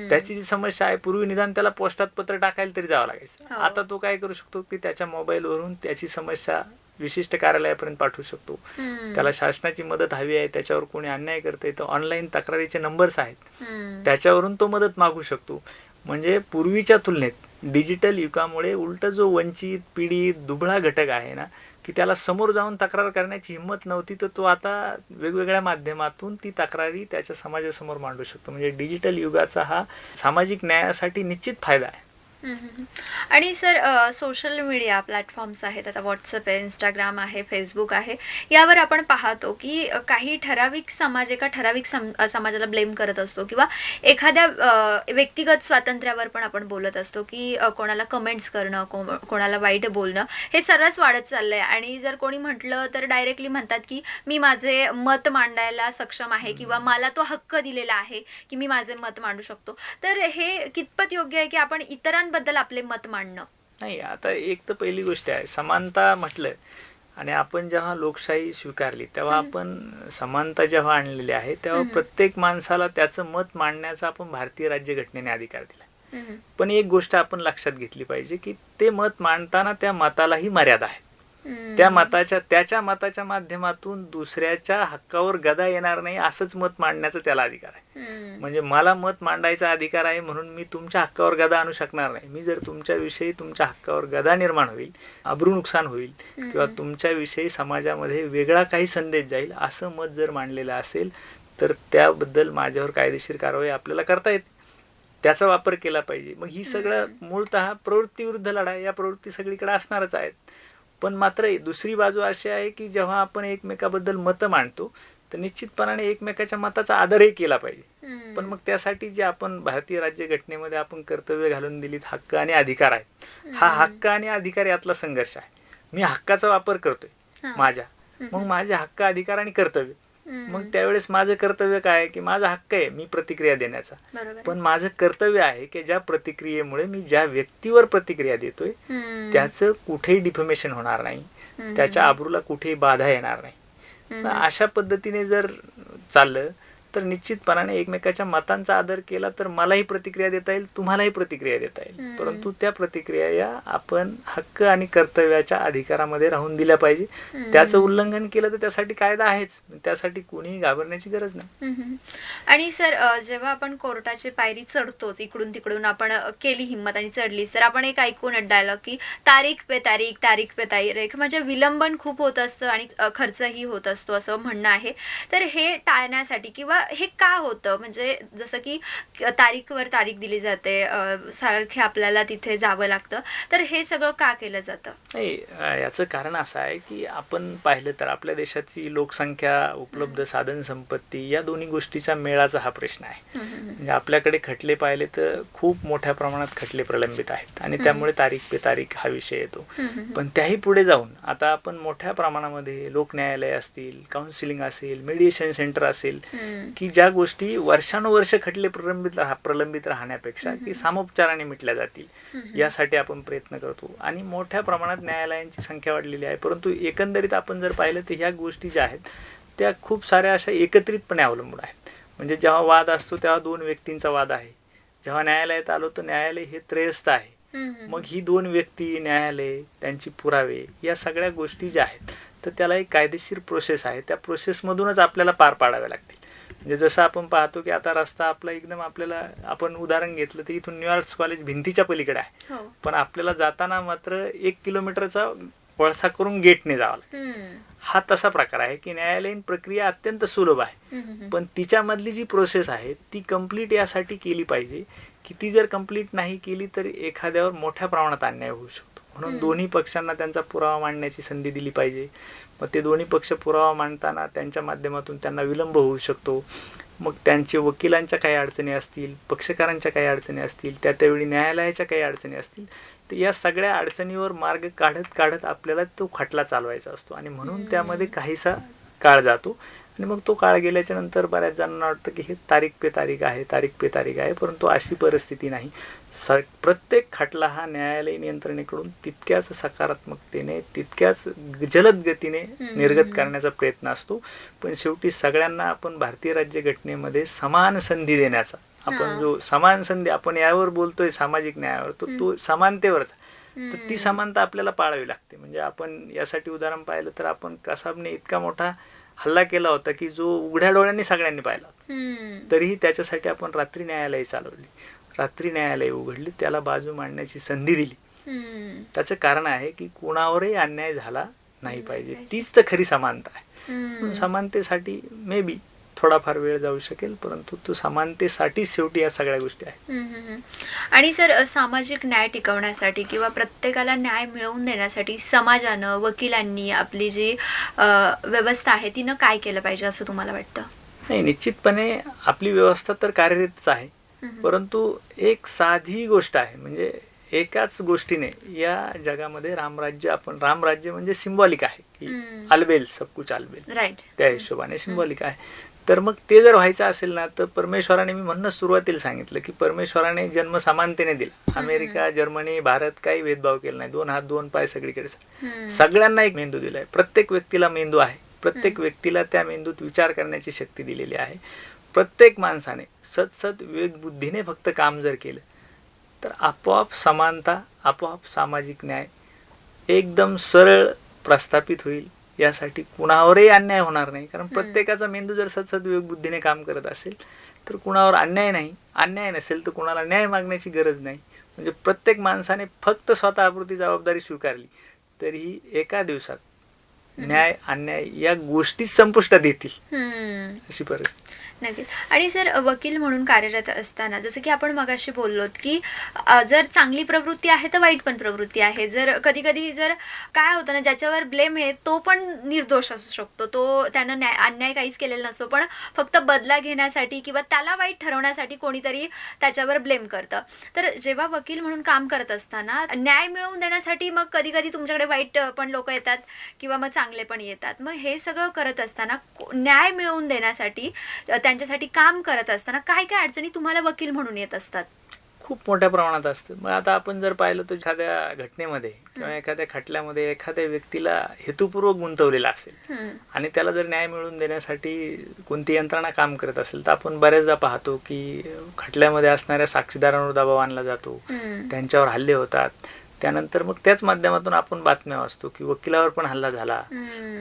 त्याची जी समस्या आहे, पूर्वी निदान त्याला पोस्टात पत्र टाकायला तरी जावं लागायचं. आता तो काय करू शकतो की त्याच्या मोबाईलवरून त्याची समस्या विशिष्ट कार्यालयापर्यंत पाठवू शकतो. त्याला शासनाची मदत हवी आहे, त्याच्यावर कोणी अन्याय करतंय तर ऑनलाईन तक्रारीचे नंबर्स आहेत, त्याच्यावरून तो मदत मागू शकतो. म्हणजे पूर्वीच्या तुलनेत डिजिटल युगामुळे उलट जो वंचित, पीडित, दुबळा घटक आहे ना की त्याला समोर जाऊन तक्रार करण्याची हिंमत नव्हती, तर तो आता वेगवेगळ्या माध्यमातून ती तक्रारी त्याच्या समाजासमोर मांडू शकतो. म्हणजे डिजिटल युगाचा हा सामाजिक न्यायासाठी निश्चित फायदा आहे. आणि सर सोशल मीडिया प्लॅटफॉर्म्स आहेत, आता व्हॉट्सअप आहे, इंस्टाग्राम आहे, फेसबुक आहे, यावर आपण पाहतो की काही ठराविक समाज एका ठराविक समाजाला ब्लेम करत असतो किंवा एखाद्या व्यक्तिगत स्वातंत्र्यावर पण आपण बोलत असतो की कोणाला कमेंट्स करणं, कोणाला वाईट बोलणं हे सर्रास वाढत चाललंय. आणि जर कोणी म्हटलं तर डायरेक्टली म्हणतात की मी माझे मत मांडायला सक्षम आहे किंवा मला तो हक्क दिलेला आहे की मी माझे मत मांडू शकतो. तर हे कितपत योग्य आहे की आपण इतरांबद्दल आपले मत मांडणं? नाही, आता एक तर पहिली गोष्ट आहे समानता म्हटलं आणि आपण जेव्हा लोकशाही स्वीकारली तेव्हा आपण समानता जेव्हा आणलेली आहे तेव्हा प्रत्येक माणसाला त्याचं मत मांडण्याचा आपण भारतीय राज्यघटनेने अधिकार दिला. पण एक गोष्ट आपण लक्षात घेतली पाहिजे की ते मत मांडताना त्या मतालाही मर्यादा आहे. त्याच्या मताच्या माध्यमातून दुसऱ्याच्या हक्कावर गदा येणार नाही असंच मत मांडण्याचा त्याला अधिकार आहे. म्हणजे मला मत मांडायचा अधिकार आहे म्हणून मी तुमच्या हक्कावर गदा आणू शकणार नाही. मी जर तुमच्याविषयी तुमच्या हक्कावर गदा निर्माण होईल, अब्रू नुकसान होईल किंवा तुमच्याविषयी समाजामध्ये वेगळा काही संदेश जाईल असं मत जर मांडलेलं असेल तर त्याबद्दल माझ्यावर कायदेशीर कारवाई आपल्याला करता येते. त्याचा वापर केला पाहिजे. मग ही सगळं मूळतः प्रवृत्तीविरुद्ध लढाई, या प्रवृत्ती सगळीकडे असणारच आहेत. पण मात्र दुसरी बाजू अशी आहे की जेव्हा आपण एकमेकाबद्दल मतं मांडतो तर निश्चितपणाने एकमेकाच्या मताचा आदरही केला पाहिजे. पण मग त्यासाठी जे आपण भारतीय राज्यघटनेमध्ये आपण कर्तव्य घालून दिलीत हक्क आणि अधिकार आहेत, हा हक्क आणि अधिकार यातला संघर्ष आहे. मी हक्काचा वापर करतोय माझ्या, मग माझे हक्क अधिकार आणि कर्तव्य. मग त्यावेळेस माझं कर्तव्य काय आहे की माझा हक्क आहे मी प्रतिक्रिया देण्याचा, पण माझं कर्तव्य आहे की ज्या प्रतिक्रियेमुळे मी ज्या व्यक्तीवर प्रतिक्रिया देतोय त्याचं कुठेही डिफमेशन होणार नाही, त्याच्या आबरूला कुठेही बाधा येणार नाही. अशा पद्धतीने जर चाललं तर निश्चितपणाने एकमेकाच्या मतांचा आदर केला तर मलाही प्रतिक्रिया देता येईल, तुम्हालाही प्रतिक्रिया देता येईल. परंतु त्या प्रतिक्रिया या आपण हक्क आणि कर्तव्याच्या अधिकारामध्ये राहून दिल्या पाहिजे. त्याचं उल्लंघन केलं तर त्यासाठी कायदा आहेच, त्यासाठी कोणीही घाबरण्याची गरज नाही. आणि सर जेव्हा आपण कोर्टाची पायरी चढतोच, इकडून तिकडून आपण केली हिंमत आणि चढली, तर आपण एक ऐकून डायलॉग की तारीख पे तारीख म्हणजे विलंबन खूप होत असतं आणि खर्चही होत असतो असं म्हणणं आहे. तर हे टाळण्यासाठी किंवा हे का होतं, म्हणजे जसं की तारीखवर तारीख दिली जाते, सारखे आपल्याला तिथे जावं लागतं, तर हे सगळं का केलं जातं? नाही, याचं कारण असं आहे की आपण पाहिलं तर आपल्या देशाची लोकसंख्या, उपलब्ध साधन संपत्ती या दोन्ही गोष्टीचा मेळाचा हा प्रश्न आहे. म्हणजे आपल्याकडे खटले पाहिले तर खूप मोठ्या प्रमाणात खटले प्रलंबित आहेत आणि त्यामुळे तारीख पे तारीख हा विषय येतो. पण त्याही पुढे जाऊन आता आपण मोठ्या प्रमाणामध्ये लोक न्यायालय असतील, काउन्सिलिंग असेल, मेडिएशन सेंटर असेल की ज्या गोष्टी वर्षानुवर्ष खटले प्रलंबित राहण्यापेक्षा की सामोपचाराने मिटल्या जातील यासाठी आपण प्रयत्न करतो आणि मोठ्या प्रमाणात न्यायालयांची संख्या वाढलेली आहे. परंतु एकंदरीत आपण जर पाहिलं तर ह्या गोष्टी ज्या आहेत त्या खूप साऱ्या अशा एकत्रितपणे अवलंबून आहेत. म्हणजे जेव्हा वाद असतो तेव्हा दोन व्यक्तींचा वाद आहे, जेव्हा न्यायालयात आलो तर न्यायालय हे त्रयस्थ आहे. मग ही दोन व्यक्ती, न्यायालय, त्यांची पुरावे या सगळ्या गोष्टी ज्या आहेत तर त्याला एक कायदेशीर प्रोसेस आहे, त्या प्रोसेसमधूनच आपल्याला पार पाडाव्या लागतील. म्हणजे जसं आपण पाहतो की आता रस्ता आपला एकदम, आपल्याला आपण उदाहरण घेतलं तर इथून न्यूयॉर्क कॉलेज भिंतीच्या पलीकडे आहे, पण आपल्याला जाताना मात्र 1 किलोमीटरचा वळसा करून गेटने जावं लागतं. हा तसा प्रकार आहे की न्यायालयीन प्रक्रिया अत्यंत सुलभ आहे, पण तिच्यामधली जी प्रोसेस आहे ती कम्प्लीट यासाठी केली पाहिजे की ती जर कम्प्लीट नाही केली तर एखाद्यावर मोठ्या प्रमाणात अन्याय होऊ शकतो. म्हणून दोन्ही पक्षांना त्यांचा पुरावा मांडण्याची संधी दिली पाहिजे. मग ते दोन्ही पक्ष पुरावा मांडताना त्यांच्या माध्यमातून त्यांना विलंब होऊ शकतो. मग त्यांचे वकिलांच्या काही अडचणी असतील, पक्षकारांच्या काही अडचणी असतील, त्यावेळी न्यायालयाच्या काही अडचणी असतील, तर या सगळ्या अडचणीवर मार्ग काढत आपल्याला तो खटला चालवायचा असतो आणि म्हणून त्यामध्ये काहीसा काळ जातो. आणि मग तो काळ गेल्याच्या नंतर बऱ्याच जणांना वाटतं की हे तारीख पे तारीख आहे, परंतु अशी परिस्थिती नाही. प्रत्येक खटला हा न्यायालयीन यंत्रणेकडून तितक्याच सकारात्मकतेने, तितक्याच जलद गतीने निर्गत करण्याचा प्रयत्न असतो. पण शेवटी सगळ्यांना आपण भारतीय राज्यघटनेमध्ये समान संधी देण्याचा, आपण जो समान संधी आपण यावर बोलतोय सामाजिक न्यायावर, तो समानतेवरच, तर ती समानता आपल्याला पाळावी लागते. म्हणजे आपण यासाठी उदाहरण पाहिलं तर आपण कसाबने इतका मोठा हल्ला केला होता की जो उघड्या डोळ्यांनी सगळ्यांनी पाहिला, तरीही त्याच्यासाठी आपण रात्री न्यायालय चालवली, रात्री न्यायालय उघडली, त्याला बाजू मांडण्याची संधी दिली. त्याचं कारण आहे की कोणावरही अन्याय झाला नाही पाहिजे, तीच तर खरी समानता आहे. समानतेसाठी मे बी थोडाफार वेळ जाऊ शकेल, परंतु तो समानतेसाठी शेवटी या सगळ्या गोष्टी आहेत. आणि सर सामाजिक न्याय टिकवण्यासाठी किंवा प्रत्येकाला न्याय मिळवून देण्यासाठी समाजानं, वकिलांनी आपली जी व्यवस्था आहे तिनं काय केलं पाहिजे असं तुम्हाला वाटतं? नाही, निश्चितपणे आपली व्यवस्था तर कार्यरतच आहे, परंतु एक साधी गोष्ट आहे. म्हणजे एकाच गोष्टीने या जगामध्ये रामराज्य म्हणजे सिम्बॉलिक आहे की अलबेल सब कुछ अलबेल, राईट, त्या हिशोबाने सिम्बॉलिक आहे. तर मग ते जर व्हायचं असेल ना तर परमेश्वराने, मी म्हणणं सुरुवातीला सांगितलं की परमेश्वराने जन्म समानतेने दिला. अमेरिका, जर्मनी, भारत काही भेदभाव केला नाही. 2 हात 2 पाय सगळीकडे, सगळ्यांना एक मेंदू दिलाय. प्रत्येक व्यक्तीला मेंदू आहे, प्रत्येक व्यक्तीला त्या मेंदूत विचार करण्याची शक्ती दिलेली आहे. प्रत्येक माणसाने सतत विवेकबुद्धीने फक्त काम जर केलं तर आपोआप समानता, आपोआप सामाजिक न्याय एकदम सरळ प्रस्थापित होईल, यासाठी कुणावरही अन्याय होणार नाही. कारण प्रत्येकाचा मेंदू जर सतत विवेकबुद्धीने काम करत असेल तर कुणावर अन्याय नाही, अन्याय नसेल तर कुणाला न्याय मागण्याची गरज नाही. म्हणजे प्रत्येक माणसाने फक्त स्वतःपुरती जबाबदारी स्वीकारली तरीही एका दिवसात न्याय अन्याय या गोष्टी संपुष्टात येतील, अशी परिस्थिती. नक्कीच. आणि सर, वकील म्हणून कार्यरत असताना जसं की आपण मगाशी बोललोत की जर चांगली प्रवृत्ती आहे तर वाईट पण प्रवृत्ती आहे. जर कधी कधी जर काय होतं ना, ज्याच्यावर ब्लेम आहे तो पण निर्दोष असू शकतो, तो त्यानं अन्याय काहीच केलेला नसतो, पण फक्त बदला घेण्यासाठी किंवा त्याला वाईट ठरवण्यासाठी कोणीतरी त्याच्यावर ब्लेम करतं. तर जेव्हा वकील म्हणून काम करत असताना न्याय मिळवून देण्यासाठी मग कधी कधी तुमच्याकडे वाईट पण लोक येतात किंवा मग चांगले पण येतात. मग हे सगळं करत असताना न्याय मिळवून देण्यासाठी त्यांच्यासाठी काम करत असताना काय काय अडचणी तुम्हाला वकील म्हणून येत असतात? खूप मोठ्या प्रमाणात असतं. मग आता आपण जर पाहिलं तर एखाद्या घटनेमध्ये किंवा एखाद्या खटल्यामध्ये एखाद्या व्यक्तीला हेतुपूर्वक गुंतवलेला असेल आणि त्याला जर न्याय मिळवून देण्यासाठी कोणती यंत्रणा काम करत असेल तर आपण बऱ्याचदा पाहतो की खटल्यामध्ये असणाऱ्या साक्षीदारांवर दबाव आणला जातो, त्यांच्यावर हल्ले होतात. त्यानंतर मग त्याच माध्यमातून आपण बातम्या वाचतो की वकिलावर पण हल्ला झाला,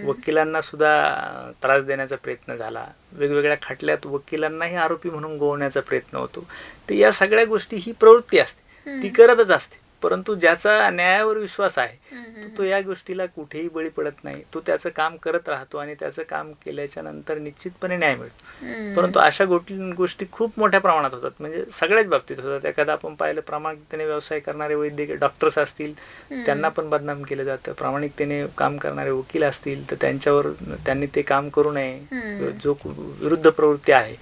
वकिलांना सुद्धा त्रास देण्याचा प्रयत्न झाला, वेगवेगळ्या खटल्यात वकिलांनाही आरोपी म्हणून गोवण्याचा प्रयत्न होतो. तर या सगळ्या गोष्टी ही प्रवृत्ती असते, ती करतच असते. परंतु ज्याचा न्यायावर विश्वास आहे तो या गोष्टीला कुठेही बळी पडत नाही, तो त्याचं काम करत राहतो आणि त्याचं काम केल्याच्या नंतर निश्चितपणे न्याय मिळतो. परंतु अशा गोष्टी खूप मोठ्या प्रमाणात होतात, म्हणजे सगळ्याच बाबतीत होतात. एखादा आपण पाहिलं प्रामाणिकतेने व्यवसाय करणारे वैद्यकीय डॉक्टर्स असतील त्यांना पण बदनाम केलं जातं, प्रामाणिकतेने काम करणारे वकील असतील तर त्यांनी ते काम करू नये. जो विरुद्ध प्रवृत्ती आहे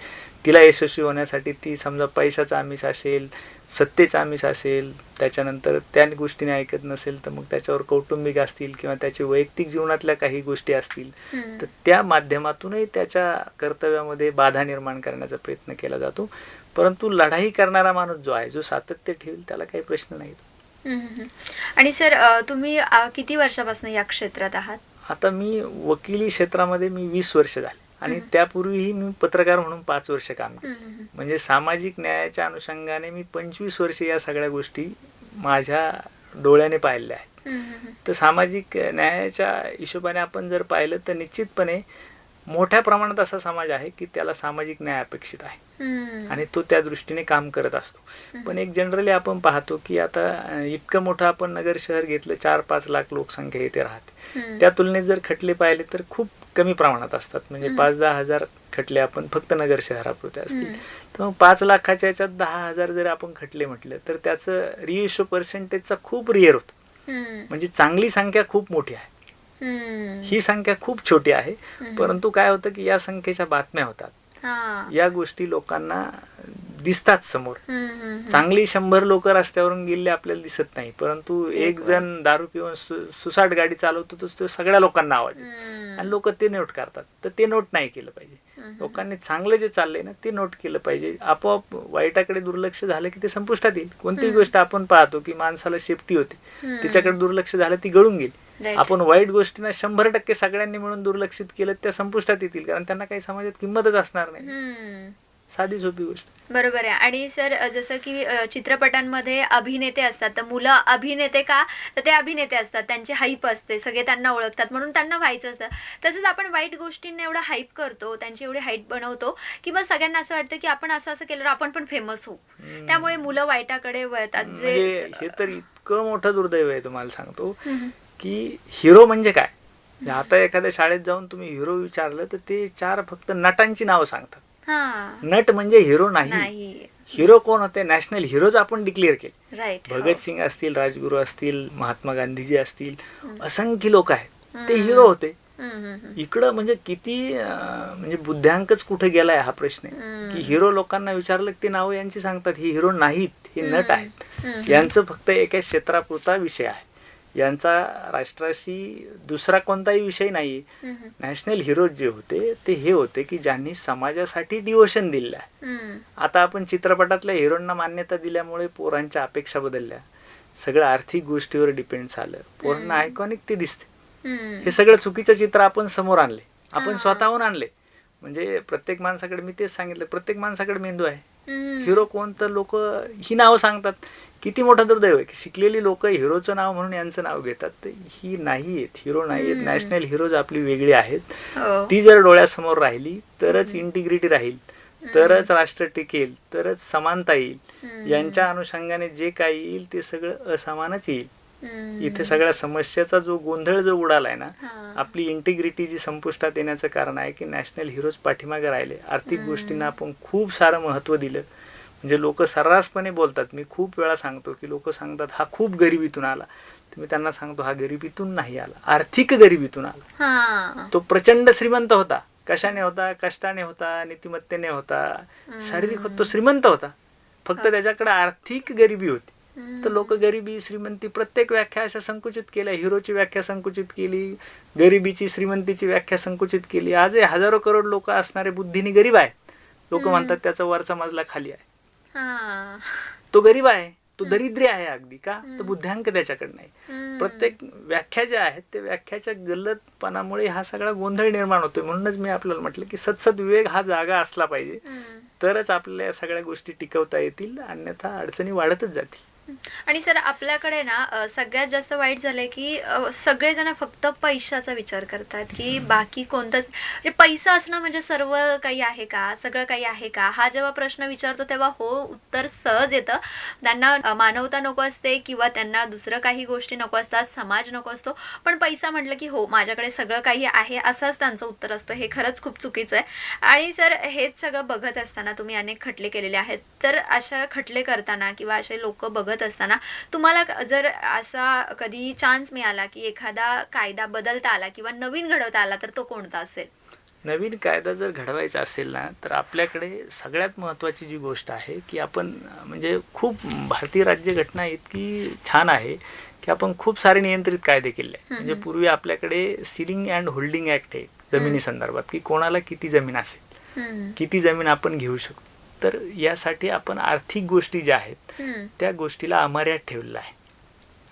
तिला यशस्वी होण्यासाठी ती समजा पैशाचा आमिष असेल, सत्तेचा आमिष असेल, त्याच्यानंतर त्या गोष्टीने ऐकत नसेल तर मग त्याच्यावर कौटुंबिक असतील किंवा त्याच्या वैयक्तिक जीवनातल्या काही गोष्टी असतील तर त्या माध्यमातूनही त्याच्या कर्तव्यामध्ये बाधा निर्माण करण्याचा प्रयत्न केला जातो. परंतु लढाई करणारा माणूस जो आहे, जो सातत्य ठेवेल, त्याला काही प्रश्न नाहीत. आणि सर, तुम्ही किती वर्षापासून या क्षेत्रात आहात? आता मी वकिली क्षेत्रामध्ये 20 वर्ष झाले आणि त्यापूर्वीही मी पत्रकार म्हणून 5 वर्ष काम केले. म्हणजे सामाजिक न्यायाच्या अनुषंगाने मी 25 वर्ष या सगळ्या गोष्टी माझ्या डोळ्याने पाहिल्या आहेत. तर सामाजिक न्यायाच्या हिशोबाने आपण जर पाहिलं तर निश्चितपणे मोठ्या प्रमाणात असा समाज आहे की त्याला सामाजिक न्याय अपेक्षित आहे आणि तो त्या दृष्टीने काम करत असतो. पण एक जनरली आपण पाहतो की आता इतकं मोठं आपण नगर शहर घेतलं, 4-5 लाख लोकसंख्या इथे राहते, त्या तुलनेत जर खटले पाहिले तर खूप कमी प्रमाणात असतात. म्हणजे 5-10 हजार खटले आपण फक्त नगर शहरापुरते असतील. तर मग 5 लाखाच्या याच्यात 10,000 जर आपण खटले म्हटलं तर त्याचं रिएशो पर्सेंटेजचा खूप रिअर होतो. म्हणजे चांगली संख्या खूप मोठी आहे, ही संख्या खूप छोटी आहे. परंतु काय होतं की या संख्येच्या बातम्या होतात, या गोष्टी लोकांना दिसतात समोर. चांगली 100 लोक रस्त्यावरून गेले आपल्याला दिसत नाही, परंतु एक जण दारू पिऊन सुसाट गाडी चालवतो तर तो सगळ्या लोकांना आवाज येतो आणि लोक ते नोट करतात. तर ते नोट नाही केलं पाहिजे. लोकांनी चांगलं जे चाललंय ना ते नोट केलं पाहिजे. आपोआप वाईटाकडे दुर्लक्ष झालं की ते संपुष्टात येईल. कोणतीही गोष्ट आपण पाहतो की माणसाला शेपटी होते, तिच्याकडे दुर्लक्ष झालं ती गळून गेली. आपण वाईट गोष्टींना 100% सगळ्यांनी मिळून दुर्लक्षित केलं त्या संपुष्टात येतील, कारण त्यांना काही समाजात किंमतच असणार नाही. साधी सोपी गोष्ट. बरोबर आहे. आणि सर, जसं की चित्रपटांमध्ये अभिनेते असतात तर मुलं अभिनेते का तर ते अभिनेते असतात, त्यांची हाईप असते, सगळे त्यांना ओळखतात म्हणून त्यांना व्हायचं असतं. तसंच आपण वाईट गोष्टींना एवढं हाईप करतो, त्यांची एवढी हाईप बनवतो की मग सगळ्यांना असं वाटतं की आपण असं केलं आपण पण फेमस होऊ, त्यामुळे मुलं वाईटाकडे वळतात. हे तर इतकं मोठं दुर्दैव आहे, तुम्हाला सांगतो की हिरो म्हणजे काय. आता एखाद्या शाळेत जाऊन तुम्ही हिरो विचारलं तर ते 4 फक्त नटांची नावं सांगतात. नट म्हणजे हिरो नाही. हिरो कोण होते? नॅशनल हिरोज आपण डिक्लेअर केले. भगतसिंग असतील, राजगुरू असतील, महात्मा गांधीजी असतील, असंख्य लोक आहेत, ते हिरो होते. इकडं म्हणजे किती म्हणजे बुद्ध्यांकच कुठे गेलाय हा प्रश्न आहे की हिरो लोकांना विचारलं की ते नावं यांची सांगतात. ही हिरो नाहीत, हे नट आहेत. यांचं फक्त एका क्षेत्रापुरता विषय आहे, यांचा राष्ट्राशी दुसरा कोणताही विषय नाही. नॅशनल हिरो जे होते ते हे होते की ज्यांनी समाजासाठी डिवोशन दिलं आहे. आता आपण चित्रपटातल्या हिरोंना मान्यता दिल्यामुळे पोरांच्या अपेक्षा बदलल्या, सगळं आर्थिक गोष्टीवर डिपेंड झालं, पोरांना आयकॉनिक ते दिसते. हे सगळं चुकीचं चित्र आपण समोर आणले, आपण स्वतःहून आणले. म्हणजे प्रत्येक माणसाकडे, मी तेच सांगितलं, प्रत्येक माणसाकडे मेंदू आहे, हिरो कोण, तर लोक ही नावं सांगतात. किती मोठं दुर्दैव आहे की शिकलेली लोक हिरोचं नाव म्हणून यांचं नाव घेतात. तर ही नाही आहेत, हिरो नाही आहेत. नॅशनल हिरोज आपली वेगळी आहेत. ती जर डोळ्यासमोर राहिली तरच इंटिग्रिटी राहील, तरच राष्ट्र टिकेल, तरच समानता येईल. यांच्या अनुषंगाने जे काही येईल ते सगळं असमानच येईल. इथे सगळ्या समस्याचा जो गोंधळ जो उडालाय ना, आपली इंटिग्रिटी जी संपुष्टात येण्याचं कारण आहे की नॅशनल हिरोज पाठीमागे राहिले. आर्थिक गोष्टींना आपण खूप सारं महत्व दिलं. म्हणजे लोक सर्रासपणे बोलतात, मी खूप वेळा सांगतो की लोक सांगतात हा खूप गरिबीतून आला. तर मी त्यांना सांगतो हा गरिबीतून नाही आला, आर्थिक गरिबीतून आला. तो प्रचंड श्रीमंत होता. कशाने होता? कष्टाने होता, नीतिमत्तेने होता, शारीरिक होता, तो श्रीमंत होता. फक्त त्याच्याकडे आर्थिक गरिबी होती. तर लोक गरिबी श्रीमंती प्रत्येक व्याख्या अशा संकुचित केल्या. हिरोची व्याख्या संकुचित केली, गरिबीची श्रीमंतीची व्याख्या संकुचित केली. आजही हजारो करोड लोक असणारे बुद्धीने गरीब आहेत. लोक म्हणतात त्याचा वरचा मजला खाली आहे, तो गरीब आहे, तो दरिद्री आहे. अगदी का? तर बुद्ध्यांक त्याच्याकडे नाही. प्रत्येक व्याख्या ज्या आहेत त्या व्याख्याच्या गल्लतपणामुळे हा सगळा गोंधळ निर्माण होतोय. म्हणूनच मी आपल्याला म्हटलं की सतसत विवेक हा जागा असला पाहिजे, तरच आपल्याला या सगळ्या गोष्टी टिकवता येतील, अन्यथा अडचणी वाढतच जातील. आणि सर आपल्याकडे ना सगळ्यात जास्त वाईट झालंय की सगळेजण फक्त पैशाचा विचार करतात की बाकी कोणताच, म्हणजे पैसा असणं म्हणजे सर्व काही आहे का, सगळं काही आहे का, हा जेव्हा प्रश्न विचारतो तेव्हा हो उत्तर सहज येतं. त्यांना मानवता नको असते किंवा त्यांना दुसरं काही गोष्टी नको असतात, समाज नको असतो, पण पैसा म्हटलं की हो माझ्याकडे सगळं काही आहे असंच त्यांचं उत्तर असतं. हे खरंच खूप चुकीचं आहे. आणि सर हेच सगळं बघत असताना तुम्ही अनेक खटले केलेले आहेत, तर अशा खटले करताना किंवा असे लोक बघत असताना तुम्हाला जर असा कधी चान्स मिळाला की एखादा कायदा बदलता आला किंवा नवीन घडवता आला, तर तो कोणता असेल? नवीन कायदा जर घडवायचा असेल ना, तर आपल्याकडे सगळ्यात महत्त्वाची जी गोष्ट आहे की आपण म्हणजे खूप भारतीय राज्यघटना इतकी छान आहे की आपण खूप सारे नियंत्रित कायदे केले. म्हणजे पूर्वी आपल्याकडे सीलिंग अँड होल्डिंग ऍक्ट आहे जमिनी संदर्भात, की कोणाला किती जमीन असेल, किती जमीन आपण घेऊ शकतो. तर यासाठी आपण आर्थिक गोष्टी ज्या आहेत त्या गोष्टीला अमर्याद ठेवलेला आहे.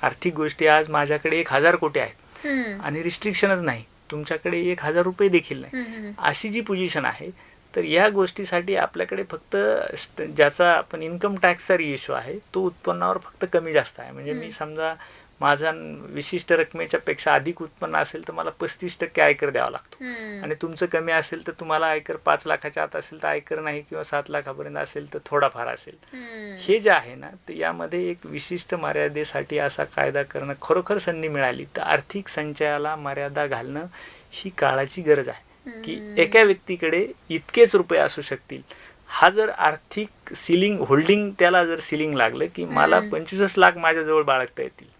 आर्थिक गोष्टी आज माझ्याकडे 1000 कोटी आहेत आणि रिस्ट्रिक्शनच नाही, तुमच्याकडे 1000 रुपये देखील नाही, अशी जी पोझिशन आहे. तर या गोष्टीसाठी आपल्याकडे फक्त ज्याचा आपण इन्कम टॅक्सचा इश्यू आहे तो उत्पन्नावर फक्त कमी जास्त आहे. म्हणजे मी समजा माझा विशिष्ट रकमेच्या पेक्षा अधिक उत्पन्न असेल तर मला 35% आयकर द्यावा लागतो, आणि तुमचं कमी असेल तर तुम्हाला आयकर 5 लाखाच्या आत असेल तर आयकर नाही, किंवा 7 लाखापर्यंत असेल तर थोडाफार असेल. हे जे आहे ना, तर यामध्ये एक विशिष्ट मर्यादेसाठी असा कायदा करणं खरोखर संधी मिळाली तर आर्थिक संचयाला मर्यादा घालणं ही काळाची गरज आहे. की एका व्यक्तीकडे इतकेच रुपये असू शकतील. हा जर आर्थिक सिलिंग होल्डिंग, त्याला जर सिलिंग लागलं की मला 25 लाख माझ्याजवळ बाळगता येतील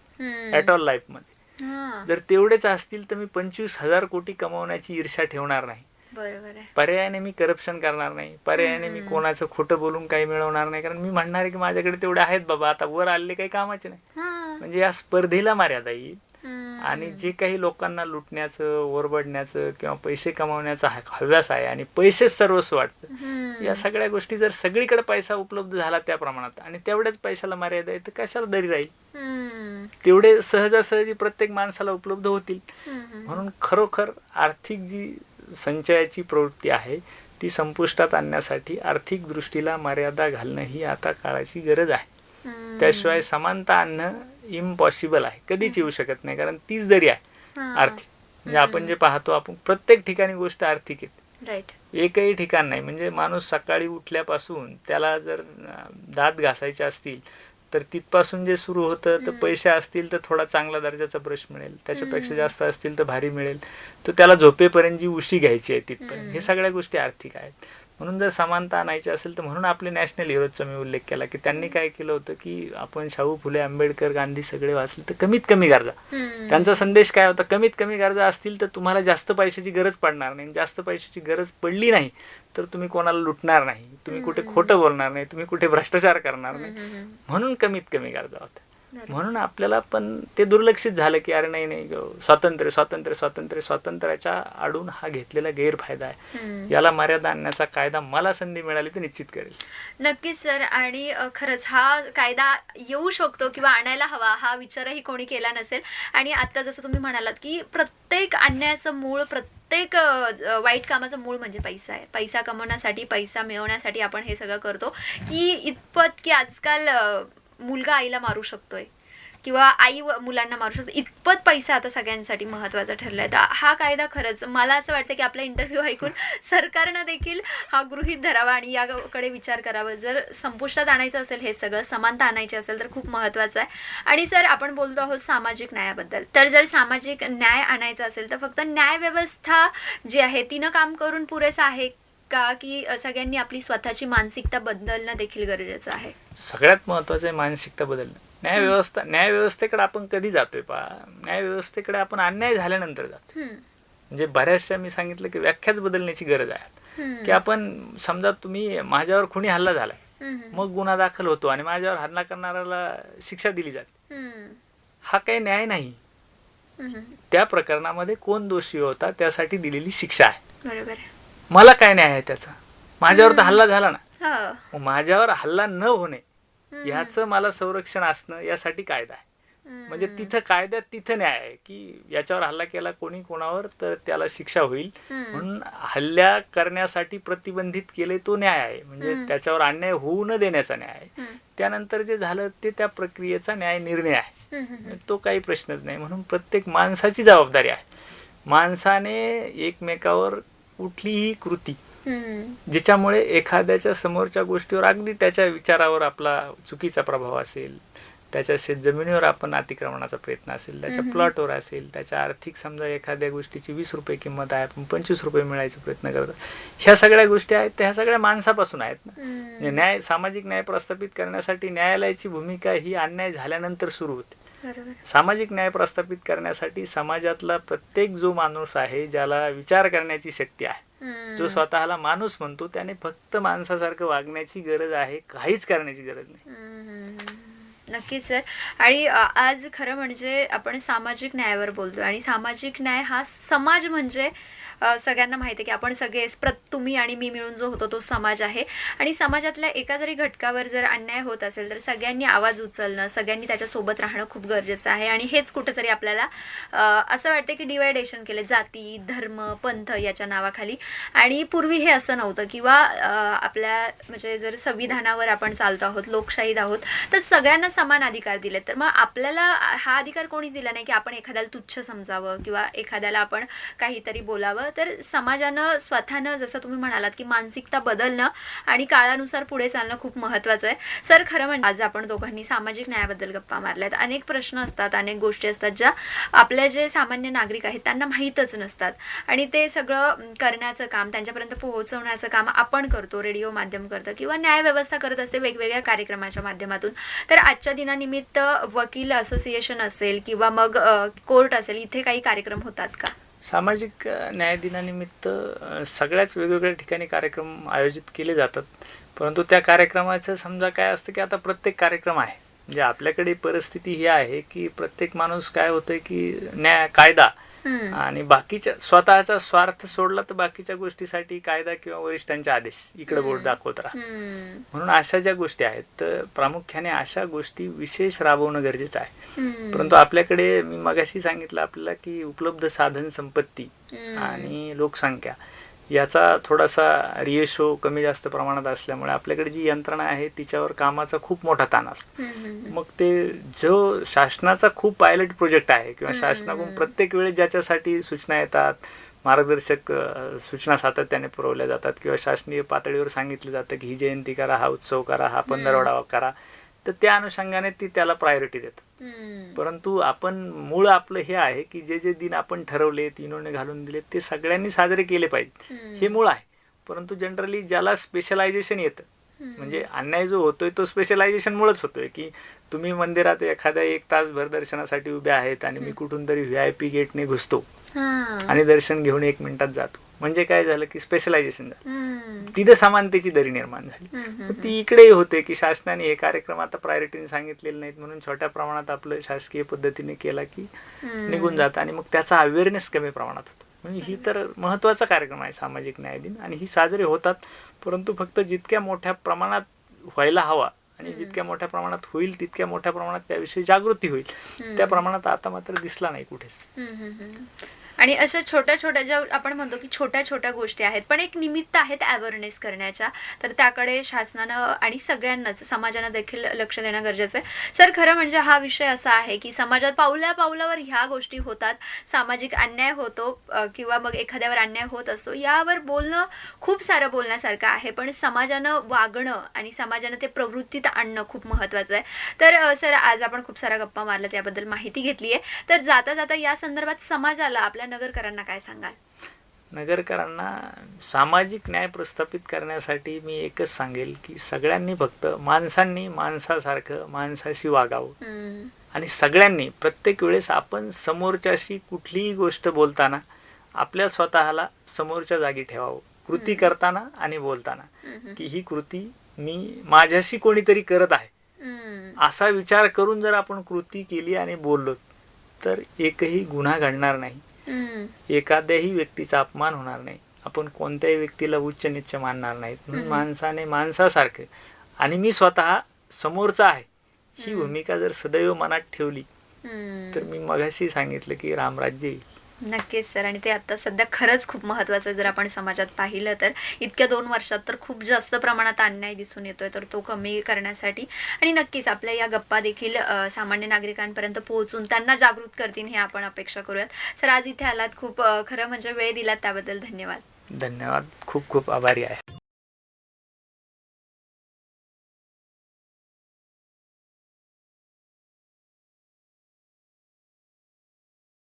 ऍट ऑल लाईफ मध्ये, जर तेवढेच असतील तर मी 25,000 कोटी कमवण्याची ईर्ष्या ठेवणार नाही. पर्यायाने मी करप्शन करणार नाही, पर्यायाने मी कोणाचं खोटं बोलून काही मिळवणार नाही, कारण मी म्हणणार आहे की माझ्याकडे तेवढे आहेत बाबा, आता वर आलेले काही कामाचे नाही. म्हणजे या स्पर्धेला मर्यादा येईल. आणि जे काही लोकांना लुटण्याचं, ओरबडण्याचं किंवा पैसे कमावण्याचा हव्यास आहे आणि पैसेच सर्वस्व वाटतं, या सगळ्या गोष्टी जर सगळीकडे पैसा उपलब्ध झाला त्या प्रमाणात आणि तेवढ्याच पैशाला मर्यादा आहे तर कशाला दरी राहील. तेवढे सहजासहजी प्रत्येक माणसाला उपलब्ध होतील. म्हणून खरोखर आर्थिक जी संचयाची प्रवृत्ती आहे ती संपुष्टात आणण्यासाठी आर्थिक दृष्टीला मर्यादा घालणं ही आता काळाची गरज आहे. त्याशिवाय समानता आणणं इम्पॉसिबल आहे, कधीच येऊ शकत नाही, कारण तीच दरी आहे आर्थिक. म्हणजे आपण जे पाहतो, आपण प्रत्येक ठिकाणी गोष्ट आर्थिक येते, एकही ठिकाण नाही. म्हणजे माणूस सकाळी उठल्यापासून त्याला जर दात घासायचे असतील तर तिथपासून जे सुरू होतं, तर पैसे असतील तर थोडा चांगला दर्जाचा ब्रश मिळेल, त्याच्यापेक्षा जास्त असतील तर भारी मिळेल, तर त्याला झोपेपर्यंत जी उशी घ्यायची आहे तिथपर्यंत, हे सगळ्या गोष्टी आर्थिक आहेत. म्हणून जर समानता आणायची असेल तर म्हणून आपले नॅशनल हिरोजचा मी उल्लेख केला की त्यांनी काय केलं होतं की आपण शाहू फुले, आंबेडकर, गांधी सगळे वाचले तर कमीत कमी गरजा. त्यांचा संदेश काय होता? कमीत कमी गरजा असतील तर तुम्हाला जास्त पैशाची गरज पडणार नाही, जास्त पैशाची गरज पडली नाही तर तुम्ही कोणाला लुटणार नाही, तुम्ही कुठे खोटं बोलणार नाही, तुम्ही कुठे भ्रष्टाचार करणार नाही. म्हणून कमीत कमी गरजा होत्या. म्हणून आपल्याला पण ते दुर्लक्षित झालं की अरे नाही, स्वातंत्र्य स्वातंत्र्य स्वातंत्र्य स्वातंत्र्याच्या आडून हा घेतलेला गैरफायदा आहे. याला मर्यादा आणण्याचा कायदा मला संधी मिळाली तर निश्चित करेल. नक्कीच सर. आणि खरंच हा कायदा येऊ शकतो किंवा आणायला हवा हा विचारही कोणी केला नसेल. आणि आता जसं तुम्ही म्हणालात की प्रत्येक अन्यायाचं मूळ प्रत्येक वाईट कामाचं मूळ म्हणजे पैसा आहे. पैसा कमवण्यासाठी, पैसा मिळवण्यासाठी आपण हे सगळं करतो, की इतपत की आजकाल मुलगा आईला मारू शकतोय किंवा आई मुलांना मारू शकतो, इतपत पैसा आता सगळ्यांसाठी महत्त्वाचा ठरलाय. तर हा कायदा खरंच मला असं वाटतं की आपला इंटरव्ह्यू ऐकून सरकारनं देखील हा गृहीत धरावा आणि याकडे विचार करावा. जर संपुष्टात आणायचं असेल हे सगळं, समानता आणायची असेल तर खूप महत्त्वाचं आहे. आणि सर आपण बोलतो आहोत सामाजिक न्यायाबद्दल, तर जर सामाजिक न्याय आणायचा असेल तर फक्त न्याय व्यवस्था जी आहे तिनं काम करून पुरेसं आहे का, की सगळ्यांनी आपली स्वतःची मानसिकता बदलणं देखील गरजेचं आहे? सगळ्यात महत्वाचं आहे मानसिकता बदलणं. न्यायव्यवस्थेकडे आपण कधी जातोय न्यायव्यवस्थेकडे आपण अन्याय झाल्यानंतर जातो. म्हणजे बऱ्याचशा मी सांगितलं की व्याख्याच बदलण्याची गरज आहे. की आपण समजा तुम्ही माझ्यावर खुनी हल्ला झाला, मग गुन्हा दाखल होतो आणि माझ्यावर हल्ला करणाऱ्याला शिक्षा दिली जाते, हा काही न्याय नाही. त्या प्रकरणामध्ये कोण दोषी होता त्यासाठी दिलेली शिक्षा आहे. बरोबर. मला काय न्याय आहे त्याचा? माझ्यावर तर हल्ला झाला ना, माझ्यावर हल्ला न होणे याचं मला संरक्षण असणं यासाठी कायदा आहे. म्हणजे तिथं कायद्यात तिथं न्याय आहे की याच्यावर हल्ला केला कोणी कोणावर तर त्याला शिक्षा होईल, म्हणून हल्ला करण्यासाठी प्रतिबंधित केले तो न्याय आहे. म्हणजे त्याच्यावर अन्याय होऊ न देण्याचा न्याय आहे. त्यानंतर जे झालं ते त्या प्रक्रियेचा न्याय निर्णय आहे, तो काही प्रश्नच नाही. म्हणून प्रत्येक माणसाची जबाबदारी आहे. माणसाने एकमेकावर कुठलीही कृती ज्याच्यामुळे एखाद्याच्या समोरच्या गोष्टीवर अगदी त्याच्या विचारावर आपला चुकीचा प्रभाव असेल, त्याच्या शेतजमिनीवर आपण अतिक्रमणाचा प्रयत्न असेल, त्याच्या प्लॉटवर असेल, त्याच्या आर्थिक समजा एखाद्या गोष्टीची 20 रुपये किंमत आहे, आपण 25 रुपये मिळायचा प्रयत्न करतो, ह्या सगळ्या गोष्टी आहेत त्या ह्या सगळ्या माणसापासून आहेत ना. सामाजिक न्याय प्रस्थापित करण्यासाठी न्यायालयाची भूमिका ही अन्याय झाल्यानंतर सुरू होते. सामाजिक न्याय प्रस्थापित करण्यासाठी समाजातला प्रत्येक जो माणूस आहे, ज्याला विचार करण्याची शक्ती आहे, जो स्वतःला माणूस म्हणतो, त्याने फक्त माणसासारखं वागण्याची गरज आहे, काहीच करण्याची गरज नाही. नक्कीच सर. आणि आज खरं म्हणजे आपण सामाजिक न्यायावर बोलतोय आणि सामाजिक न्याय हा समाज म्हणजे सगळ्यांना माहिती आहे की आपण सगळे तुम्ही आणि मी मिळून जो होतो तो समाज आहे. आणि समाजातल्या एका जरी घटकावर जर अन्याय होत असेल तर सगळ्यांनी आवाज उचलणं, सगळ्यांनी त्याच्यासोबत राहणं खूप गरजेचं आहे. आणि हेच कुठेतरी आपल्याला असं वाटतं की डिवायडेशन केले जाती, धर्म, पंथ याच्या नावाखाली. आणि पूर्वी हे असं नव्हतं. किंवा आपल्या म्हणजे जर संविधानावर आपण चालतो आहोत, लोकशाहीत आहोत, तर सगळ्यांना समान अधिकार दिले. तर मग आपल्याला हा अधिकार कोणीच दिला नाही की आपण एखाद्याला तुच्छ समजावं किंवा एखाद्याला आपण काहीतरी बोलावं. तर समाजानं स्वतःनं जसं तुम्ही म्हणालात की मानसिकता बदलणं आणि काळानुसार पुढे चालणं खूप महत्त्वाचं आहे. सर खरं म्हणजे आज आपण दोघांनी सामाजिक न्यायाबद्दल गप्पा मारल्यात. अनेक प्रश्न असतात, अनेक गोष्टी असतात ज्या आपल्या जे सामान्य नागरिक आहेत त्यांना माहीतच नसतात आणि ते सगळं करण्याचं काम, त्यांच्यापर्यंत पोहोचवण्याचं काम आपण करतो, रेडिओ माध्यम करतं किंवा न्यायव्यवस्था करत असते वेगवेगळ्या कार्यक्रमाच्या माध्यमातून. तर आजच्या दिनानिमित्त वकील असोसिएशन असेल किंवा मग कोर्ट असेल, इथे काही कार्यक्रम होतात का? सामाजिक न्याय दिनानिमित्त सगळ्याच वेगवेगळ्या ठिकाणी कार्यक्रम आयोजित केले जातात. परंतु त्या कार्यक्रमाचं समजा काय असतं की आता प्रत्येक कार्यक्रम आहे, म्हणजे आपल्याकडे परिस्थिती ही आहे की प्रत्येक माणूस काय होतंय की कायदा आणि बाकीच्या स्वतःचा स्वार्थ सोडला तर बाकीच्या गोष्टीसाठी कायदा किंवा वरिष्ठांचे आदेश इकडे बोट दाखवत राहा. म्हणून अशा ज्या गोष्टी आहेत तर प्रामुख्याने अशा गोष्टी विशेष राबवणं गरजेचं आहे. परंतु आपल्याकडे मी मगाशी सांगितलं आपल्याला की उपलब्ध साधन संपत्ती आणि लोकसंख्या याचा थोडासा रेशो कमी जास्त प्रमाणात असल्यामुळे आपल्याकडे जी यंत्रणा आहे तिच्यावर कामाचा खूप मोठा ताण असतो. मग ते जो शासनाचा खूप पायलट प्रोजेक्ट आहे किंवा शासनाकडून प्रत्येक वेळेस ज्याच्यासाठी सूचना येतात, मार्गदर्शक सूचना सातत्याने पुरवल्या जातात किंवा शासनीय पातळीवर सांगितलं जातं की ही जयंती करा, हा उत्सव करा, हा पंधरवडा करा, तर त्या अनुषंगाने ती त्याला प्रायोरिटी देतात. परंतु आपण मूळ आपलं हे आहे की जे जे दिन आपण ठरवले, तीनोने घालून दिले, ते सगळ्यांनी साजरे केले पाहिजे, हे मूळ आहे. परंतु जनरली ज्याला स्पेशलायझेशन येतं, म्हणजे अन्याय जो होतोय तो स्पेशलायझेशन मुळेच होतोय की तुम्ही मंदिरात एखाद्या 1 तासभर दर्शनासाठी उभे आहेत आणि मी कुठून तरी VIP गेटने घुसतो आणि दर्शन घेऊन 1 मिनिटात जातो. म्हणजे काय झालं की स्पेशलायझेशन झालं, तिथं समानतेची दरी निर्माण झाली. ती इकडेही होते की शासनाने हे कार्यक्रम आता प्रायोरिटीने सांगितलेले नाहीत म्हणून छोट्या प्रमाणात आपलं शासकीय पद्धतीने केला की निघून जातं आणि मग त्याचा अवेअरनेस कमी प्रमाणात होतो. म्हणजे ही तर महत्वाचा कार्यक्रम आहे सामाजिक न्याय दिन आणि ही साजरे होतात. परंतु फक्त जितक्या मोठ्या प्रमाणात व्हायला हवा आणि जितक्या मोठ्या प्रमाणात होईल तितक्या मोठ्या प्रमाणात त्याविषयी जागृती होईल, त्या प्रमाणात आता मात्र दिसला नाही कुठेच. आणि अशा छोट्या छोट्या ज्या आपण म्हणतो की छोट्या छोट्या गोष्टी आहेत पण एक निमित्त आहेत अवेअरनेस करण्याच्या, तर त्याकडे शासनानं आणि सगळ्यांनाच समाजानं देखील लक्ष देणं गरजेचं आहे. सर, खरं म्हणजे हा विषय असा आहे की समाजात पावल्या पावलावर ह्या गोष्टी होतात, सामाजिक अन्याय होतो किंवा मग एखाद्यावर अन्याय होत असतो, यावर बोलणं खूप सारं बोलण्यासारखं आहे, पण समाजानं वागणं आणि समाजानं ते प्रवृत्तीत आणणं खूप महत्त्वाचं आहे. तर सर, आज आपण खूप साऱ्या गप्पा मारल्या, त्याबद्दल माहिती घेतली आहे. तर जाता जाता या संदर्भात समाजाला, आपल्या नगरकरांना काय सांगाल? नगरकरांना सामाजिक न्याय प्रस्थापित करण्यासाठी मी एकच सांगेल की सगळ्यांनी फक्त माणसांनी माणसासारखं माणसाशी वागावं आणि सगळ्यांनी प्रत्येक वेळेस आपण समोरच्याशी कुठलीही गोष्ट बोलताना आपल्या स्वतःला समोरच्या जागी ठेवावं, कृती करताना आणि बोलताना, की ही कृती मी माझ्याशी कोणीतरी करत आहे असा विचार करून जर आपण कृती केली आणि बोललो तर एकही गुन्हा घडणार नाही, एखाद्याही व्यक्तीचा अपमान होणार नाही, आपण कोणत्याही व्यक्तीला उच्च नीच मानणार नाहीत. म्हणून माणसाने माणसासारखं आणि मी स्वतः समोरचा आहे ही भूमिका जर सदैव मनात ठेवली तर मी मगाशी सांगितलं की रामराज्य येईल. नक्कीच सर, आणि ते आता सध्या खरंच खूप महत्त्वाचं आहे. जर आपण समाजात पाहिलं तर इतक्या 2 वर्षात तर खूप जास्त प्रमाणात अन्याय दिसून येतोय, तर तो कमी करण्यासाठी आणि नक्कीच आपल्या या गप्पा देखील सामान्य नागरिकांपर्यंत पोहोचून त्यांना जागृत करतील हे आपण अपेक्षा करूयात. सर, आज इथे आलात, खूप खरं म्हणजे वेळ दिलात, त्याबद्दल धन्यवाद. धन्यवाद, खूप खूप आभारी आहे.